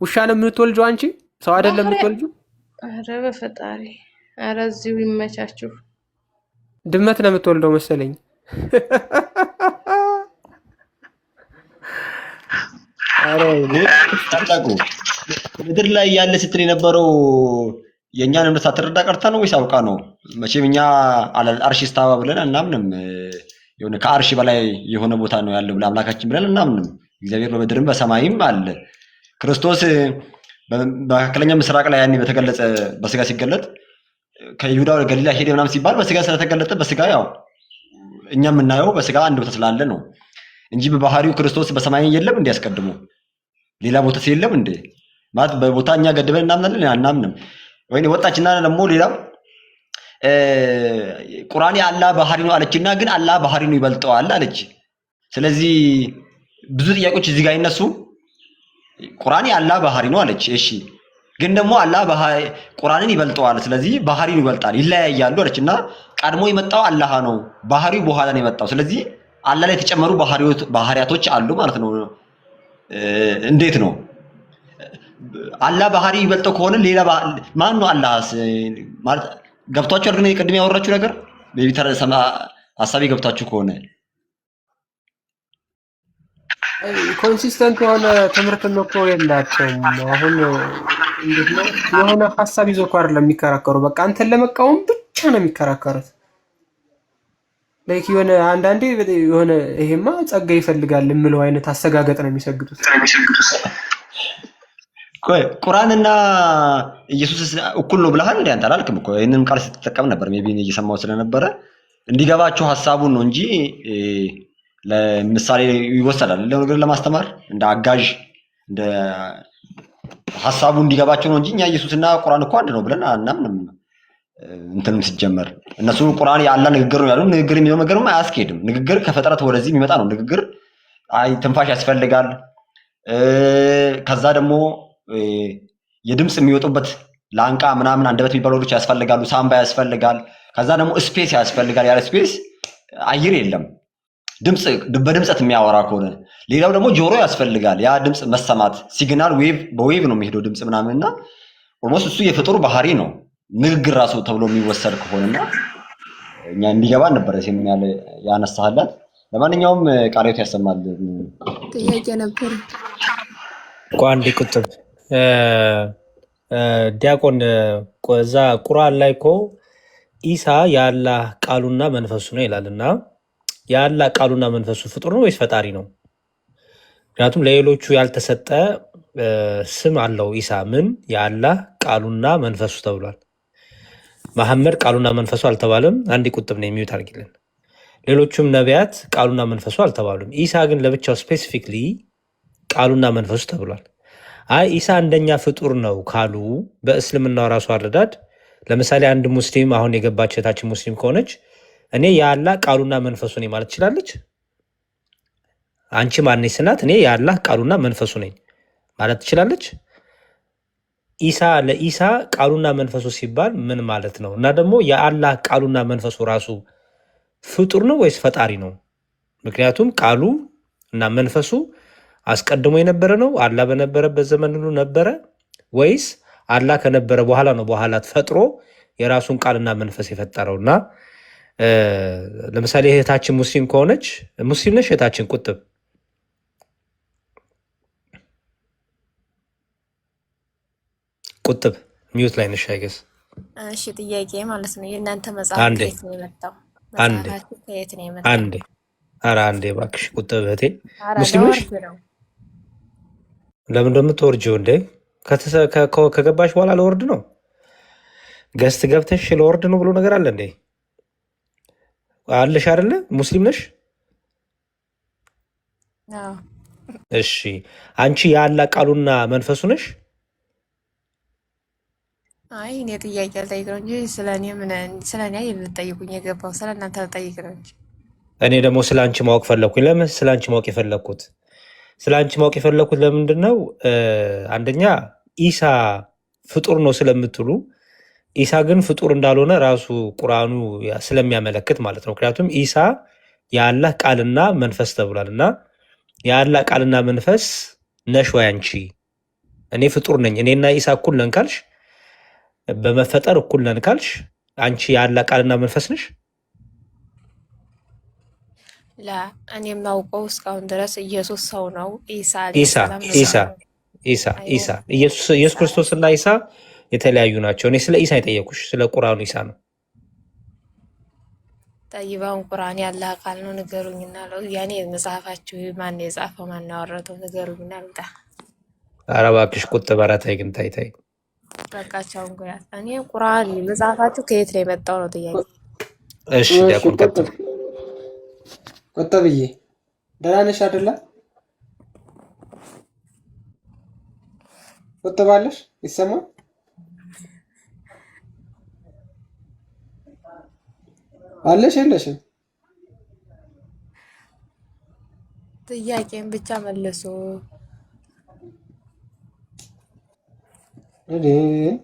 ውሻ ነው የምትወልጂው አንቺ? ሰው አይደለም የምትወልጂው? ኧረ በፈጣሪ! ኧረ እዚሁ ይመቻችሁ። ድመት ነው የምትወልደው መሰለኝ። ታጣቁ ምድር ላይ ያለ ስትል የነበረው የእኛን እምነት ሳትረዳ ቀርታ ነው ወይስ አውቃ ነው? መቼም እኛ አርሽ ስታባ ብለን እናምንም። የሆነ ከአርሽ በላይ የሆነ ቦታ ነው ያለው ብለን አምላካችን ብለን እናምንም። እግዚአብሔር በምድርም በሰማይም አለ። ክርስቶስ በመካከለኛ ምስራቅ ላይ ያኔ በተገለጸ በስጋ ሲገለጥ ከይሁዳ ወደ ገሊላ ሄደ ምናምን ሲባል በስጋ ስለተገለጠ በስጋ ያው እኛ የምናየው በስጋ አንድ ቦታ ስላለ ነው። እንጂ በባህሪው ክርስቶስ በሰማይ የለም እንዴ? ያስቀድሞ ሌላ ቦታ የለም እንዴ? ማለት በቦታ እኛ ገድበን እናምናለን አናምንም? ወይ ወጣችና ደግሞ ሌላው ቁርአን የአላህ ባህሪ ነው አለችና ግን አላህ ባህሪ ነው ይበልጠዋል አለች። ስለዚህ ብዙ ጥያቄዎች እዚህ ጋር ይነሱ። ቁርአን የአላህ ባህሪ ነው አለች። እሺ ግን ደግሞ አላህ ቁርአንን ይበልጠዋል፣ ስለዚህ ባህሪው ይበልጣል፣ ይለያያሉ አለችና ቀድሞ የመጣው አላህ ነው፣ ባህሪው በኋላ ነው የመጣው። ስለዚህ አላህ ላይ የተጨመሩ ባህሪያቶች አሉ ማለት ነው። እንዴት ነው አላህ ባህሪ ይበልጠው ከሆነ ሌላ ማን ነው አላህስ? ማለት ገብቷችሁ ግን የቅድም ያወራችሁ ነገር በቢተር ሰማ ሐሳቤ ገብቷችሁ ከሆነ ኮንሲስተንት የሆነ ትምህርት እኮ የላቸውም። አሁን እንዴት ነው የሆነ ሐሳብ ይዞ እኮ አይደለም የሚከራከሩ፣ በቃ አንተን ለመቃወም ብቻ ነው የሚከራከሩት። ላይክ የሆነ አንዳንዴ የሆነ ይሄማ ጸጋ ይፈልጋል የምለው አይነት አሰጋገጥ ነው የሚሰግጡት። ቁርአንና ኢየሱስ እኩል ነው ብለሃል እንዴ? አንተ አላልክም እኮ ይሄንን ቃል ስትጠቀም ነበር። ሜቢ እየሰማው ስለነበረ እንዲገባችሁ ሐሳቡን ነው እንጂ ለምሳሌ ይወሰዳል ነገር ለማስተማር እንደ አጋዥ እንደ ሐሳቡ እንዲገባችሁ ነው እንጂ እኛ ኢየሱስና ቁርአን እኮ አንድ ነው ብለን አናምንም። እንትንም ሲጀመር እነሱ ቁርአን ያለ ንግግር ነው ያሉ። ንግግር የሚለው ነገርም አያስኬድም። ንግግር ከፈጠረት ወደዚህ የሚመጣ ነው። ንግግር ትንፋሽ ያስፈልጋል። ከዛ ደግሞ የድምጽ የሚወጡበት ላንቃ ምናምን አንደበት የሚባሉ ወዶች ያስፈልጋሉ። ሳምባ ያስፈልጋል። ከዛ ደግሞ ስፔስ ያስፈልጋል። ያለ ስፔስ አየር የለም። ድምጽ በድምጽት የሚያወራ ከሆነ ሌላው ደግሞ ጆሮ ያስፈልጋል። ያ ድምጽ መሰማት ሲግናል ዌቭ በዌቭ ነው የሚሄደው ድምጽ ምናምንና ኦልሞስት እሱ የፍጡር ባህሪ ነው ንግግር ራሱ ተብሎ የሚወሰድ ከሆነና እኛ እንዲገባን ነበር ሲምኛል ያነሳህላት። ለማንኛውም ቃሪያት ያሰማል ጥያቄ ነበር። ቋንዲ ቁጥብ ዲያቆን እዛ ቁርአን ላይ እኮ ኢሳ የአላህ ቃሉና መንፈሱ ነው ይላልና የአላህ ቃሉና መንፈሱ ፍጡር ነው ወይስ ፈጣሪ ነው? ምክንያቱም ለሌሎቹ ያልተሰጠ ስም አለው። ኢሳ ምን የአላህ ቃሉና መንፈሱ ተብሏል። መሐመድ ቃሉና መንፈሱ አልተባለም። አንድ ቁጥብ ነው የሚዩት አድርጊልን። ሌሎቹም ነቢያት ቃሉና መንፈሱ አልተባሉም። ኢሳ ግን ለብቻው ስፔሲፊክሊ ቃሉና መንፈሱ ተብሏል። አይ ኢሳ አንደኛ ፍጡር ነው ካሉ በእስልምናው ራሱ አረዳድ ለምሳሌ አንድ ሙስሊም አሁን የገባች እህታችን ሙስሊም ከሆነች እኔ የአላህ ቃሉና መንፈሱ ነኝ ማለት ትችላለች። አንቺ ማነሽ ስናት እኔ የአላህ ቃሉና መንፈሱ ነኝ ማለት ትችላለች። ኢሳ ለኢሳ ቃሉና መንፈሱ ሲባል ምን ማለት ነው? እና ደግሞ የአላህ ቃሉና መንፈሱ ራሱ ፍጡር ነው ወይስ ፈጣሪ ነው? ምክንያቱም ቃሉ እና መንፈሱ አስቀድሞ የነበረ ነው። አላህ በነበረበት ዘመን ሁሉ ነበረ ወይስ አላህ ከነበረ በኋላ ነው በኋላ ፈጥሮ የራሱን ቃልና መንፈስ የፈጠረውና ለምሳሌ እህታችን ሙስሊም ከሆነች ሙስሊም ነሽ እህታችን ቁጥብ ቁጥብ ሚዩት ላይ ነሽ አይገስ። እሺ ጥያቄ ማለት ነው የእናንተ መጽሐፍ ከየት ነው የመጣው? መጽሐፋችሁ ከየት ነው የመጣው? አንዴ ኧረ አንዴ እባክሽ ቁጥብ እህቴ ሙስሊም ነሽ? ለምን እንደምትወርጂው እንዴ? ከገባሽ በኋላ ለወርድ ነው ገስት ገብተሽ ለወርድ ነው ብሎ ነገር አለ እንዴ? አለሽ አይደለ? ሙስሊም ነሽ? እሺ አንቺ የአላህ ቃሉና መንፈሱ ነሽ? አይ እኔ ጥያቄ አልጠይቅ ነው እንጂ ስለኔ ልጠይቁኝ የገባው ስለ እናንተ ልጠይቅ ነው እንጂ። እኔ ደግሞ ስለ አንቺ ማወቅ ፈለግኩኝ። ለምን ስለ አንቺ ማወቅ የፈለግኩት? ስለ አንቺ ማወቅ የፈለግኩት ለምንድን ነው? አንደኛ ኢሳ ፍጡር ነው ስለምትሉ ኢሳ ግን ፍጡር እንዳልሆነ ራሱ ቁርአኑ ስለሚያመለክት ማለት ነው። ምክንያቱም ኢሳ የአላህ ቃልና መንፈስ ተብሏል እና የአላህ ቃልና መንፈስ ነሽ ወይ አንቺ? እኔ ፍጡር ነኝ እኔና ኢሳ እኩል ነን ካልሽ፣ በመፈጠር እኩል ነን ካልሽ አንቺ የአላህ ቃልና መንፈስ ነሽ? ላ እኔ የማውቀው እስካሁን ድረስ ኢየሱስ ሰው ነው። ኢየሱስ ክርስቶስና ኢሳ የተለያዩ ናቸው። እኔ ስለ ኢሳ የጠየኩሽ ስለ ቁርአኑ ኢሳ ነው። ጠይባውን ቁርአን ያለ ቃል ነው ንገሩኝና ለው ያኔ መጽሐፋችሁ ማን የጻፈው ማን ያወረደው ንገሩኝና ልጣ። ኧረ እባክሽ ቁጥብ ኧረ ተይ ግን ተይ። በቃቻውን ጉያት እኔ ቁርአን መጽሐፋችሁ ከየት ነው የመጣው ነው ጥያቄ። እሺ ዲያቆን ቀጥል። ቁጥብዬ ደህና ነሽ አይደለ? ቁጥባለሽ? ይሰማል? አለሽ የለሽም? ጥያቄን ብቻ መልሱ።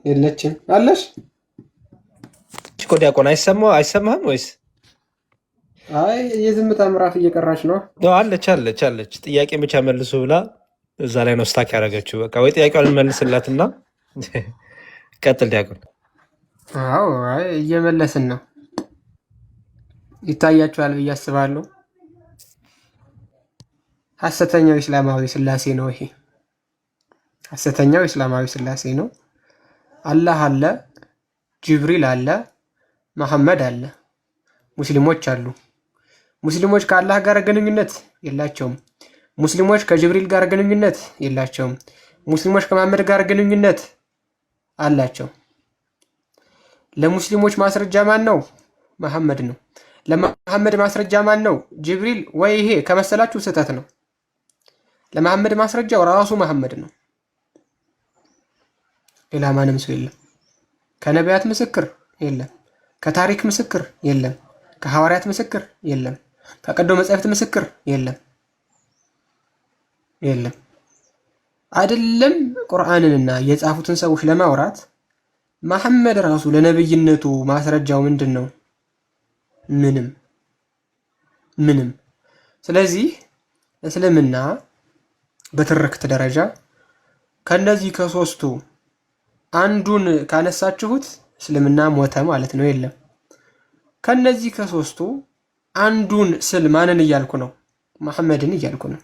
የለችም። አለሽ? እኮ ዲያቆን አይሰማህም ወይስ? አይ የዝምታ ምዕራፍ እየቀራች ነው። አለች። ጥያቄን ብቻ መልሱ ብላ እዛ ላይ ነው ስታክ ያደረገችው። በቃ ወይ ጥያቄውን መልስላትና ቀጥል ዲያቆን። አዎ አይ እየመለስን ነው። ይታያችኋል ብዬ አስባለሁ። ሐሰተኛው እስላማዊ ስላሴ ነው ይሄ። ሐሰተኛው እስላማዊ ስላሴ ነው። አላህ አለ፣ ጅብሪል አለ፣ መሐመድ አለ፣ ሙስሊሞች አሉ። ሙስሊሞች ከአላህ ጋር ግንኙነት የላቸውም። ሙስሊሞች ከጅብሪል ጋር ግንኙነት የላቸውም። ሙስሊሞች ከመሐመድ ጋር ግንኙነት አላቸው። ለሙስሊሞች ማስረጃ ማን ነው? መሐመድ ነው። ለመሐመድ ማስረጃ ማን ነው? ጅብሪል ወይ ይሄ ከመሰላችሁ ስህተት ነው። ለመሐመድ ማስረጃው ራሱ መሐመድ ነው። ሌላ ማንም ሰው የለም። ከነቢያት ምስክር የለም። ከታሪክ ምስክር የለም። ከሐዋርያት ምስክር የለም። ከቀዶ መጻሕፍት ምስክር የለም። አይደለም ቁርአንንና የጻፉትን ሰዎች ለማውራት መሐመድ ራሱ ለነብይነቱ ማስረጃው ምንድን ነው? ምንም። ስለዚህ እስልምና በትርክት ደረጃ ከነዚህ ከሶስቱ አንዱን ካነሳችሁት እስልምና ሞተ ማለት ነው። የለም ከነዚህ ከሶስቱ አንዱን ስል ማንን እያልኩ ነው? መሐመድን እያልኩ ነው።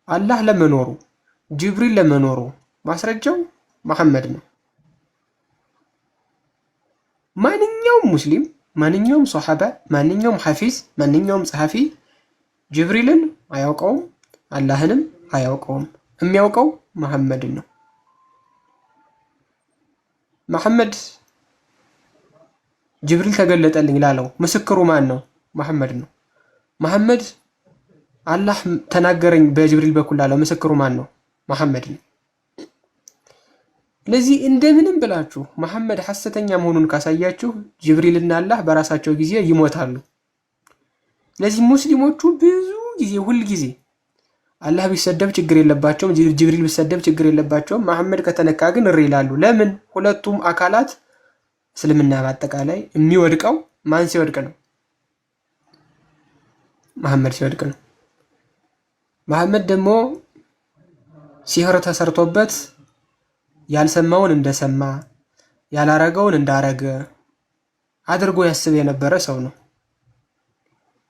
አላህ ለመኖሩ ጅብሪል ለመኖሩ ማስረጃው መሐመድ ነው። ማንኛውም ሙስሊም፣ ማንኛውም ሶሐባ፣ ማንኛውም ሐፊዝ፣ ማንኛውም ጸሐፊ ጅብሪልን አያውቀውም፣ አላህንም አያውቀውም። የሚያውቀው መሐመድን ነው። መሐመድ ጅብሪል ተገለጠልኝ ላለው ምስክሩ ማን ነው? መሐመድ ነው። መሐመድ አላህ ተናገረኝ በጅብሪል በኩል ላለው ምስክሩ ማን ነው? መሐመድ ነው። ለዚህ እንደምንም ብላችሁ መሐመድ ሐሰተኛ መሆኑን ካሳያችሁ ጅብሪልና አላህ በራሳቸው ጊዜ ይሞታሉ። ለዚህ ሙስሊሞቹ ብዙ ጊዜ ሁል ጊዜ አላህ ቢሰደብ ችግር የለባቸውም፣ ጅብሪል ቢሰደብ ችግር የለባቸውም። መሐመድ ከተነካ ግን እሪ ይላሉ። ለምን? ሁለቱም አካላት እስልምና በአጠቃላይ የሚወድቀው ማን ሲወድቅ ነው? መሐመድ ሲወድቅ ነው። መሐመድ ደግሞ ሲህር ተሰርቶበት ያልሰማውን እንደሰማ ያላረገውን እንዳረገ አድርጎ ያስብ የነበረ ሰው ነው።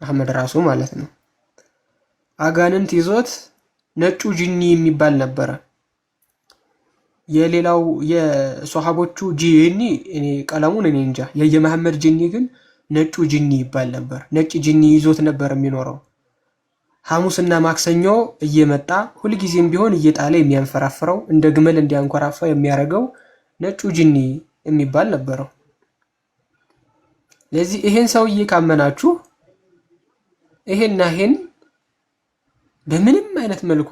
መሐመድ ራሱ ማለት ነው። አጋንንት ይዞት ነጩ ጂኒ የሚባል ነበረ። የሌላው የሶሐቦቹ ጂኒ ቀለሙን እኔ እንጃ። የመሐመድ ጂኒ ግን ነጩ ጂኒ ይባል ነበር። ነጭ ጂኒ ይዞት ነበር የሚኖረው። ሐሙስና ማክሰኞ እየመጣ ሁልጊዜም ቢሆን እየጣለ የሚያንፈራፍረው እንደ ግመል እንዲያንኮራፋ የሚያደርገው ነጩ ጂኒ የሚባል ነበረው። ለዚህ ይሄን ሰውዬ ካመናችሁ ይሄና ይሄን በምንም አይነት መልኩ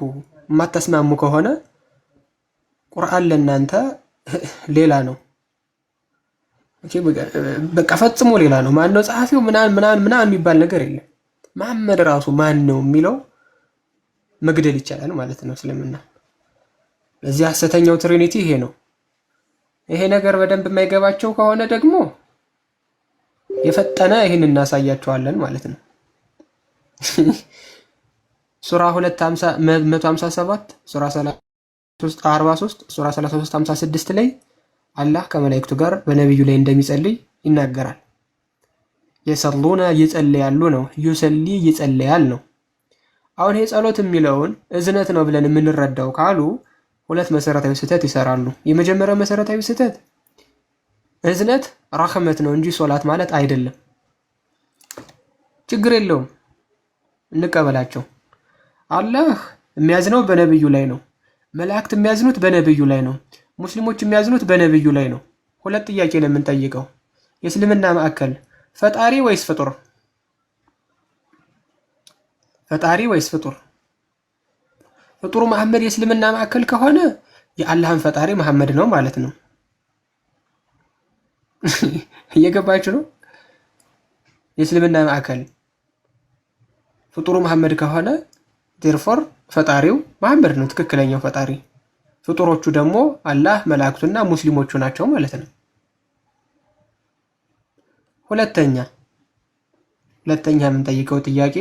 የማታስማሙ ከሆነ ቁርአን ለእናንተ ሌላ ነው። በቃ ፈጽሞ ሌላ ነው። ማን ነው ጸሐፊው ምናምን የሚባል ነገር የለም። መሐመድ ራሱ ማን ነው የሚለው መግደል ይቻላል ማለት ነው እስልምና። ለዚህ ሐሰተኛው ትሪኒቲ ይሄ ነው። ይሄ ነገር በደንብ የማይገባቸው ከሆነ ደግሞ የፈጠነ ይህን እናሳያቸዋለን ማለት ነው። ሱራ 257 ሱራ 43 ሱራ 33 56 ላይ አላህ ከመላእክቱ ጋር በነቢዩ ላይ እንደሚጸልይ ይናገራል። የሰሉና ይጸልያሉ ነው። ዩሰሊ ይጸልያል ነው። አሁን ይሄ ጸሎት የሚለውን እዝነት ነው ብለን የምንረዳው ካሉ ሁለት መሰረታዊ ስህተት ይሰራሉ። የመጀመሪያው መሰረታዊ ስህተት እዝነት ረህመት ነው እንጂ ሶላት ማለት አይደለም። ችግር የለውም እንቀበላቸው። አላህ የሚያዝነው በነብዩ ላይ ነው። መላእክት የሚያዝኑት በነብዩ ላይ ነው። ሙስሊሞች የሚያዝኑት በነብዩ ላይ ነው። ሁለት ጥያቄ ለምንጠይቀው የእስልምና ማዕከል ፈጣሪ ወይስ ፍጡር? ፈጣሪ ወይስ ፍጡር? ፍጡሩ መሐመድ የእስልምና ማዕከል ከሆነ የአላህን ፈጣሪ መሐመድ ነው ማለት ነው። እየገባችሁ ነው? የእስልምና ማዕከል ፍጡሩ መሐመድ ከሆነ ዴርፎር ፈጣሪው መሐመድ ነው፣ ትክክለኛው ፈጣሪ። ፍጡሮቹ ደግሞ አላህ፣ መላእክቱና ሙስሊሞቹ ናቸው ማለት ነው። ሁለተኛ የምንጠይቀው ጥያቄ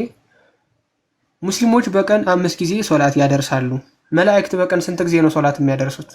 ሙስሊሞች በቀን 5 ጊዜ ሶላት ያደርሳሉ። መላእክት በቀን ስንት ጊዜ ነው ሶላት የሚያደርሱት?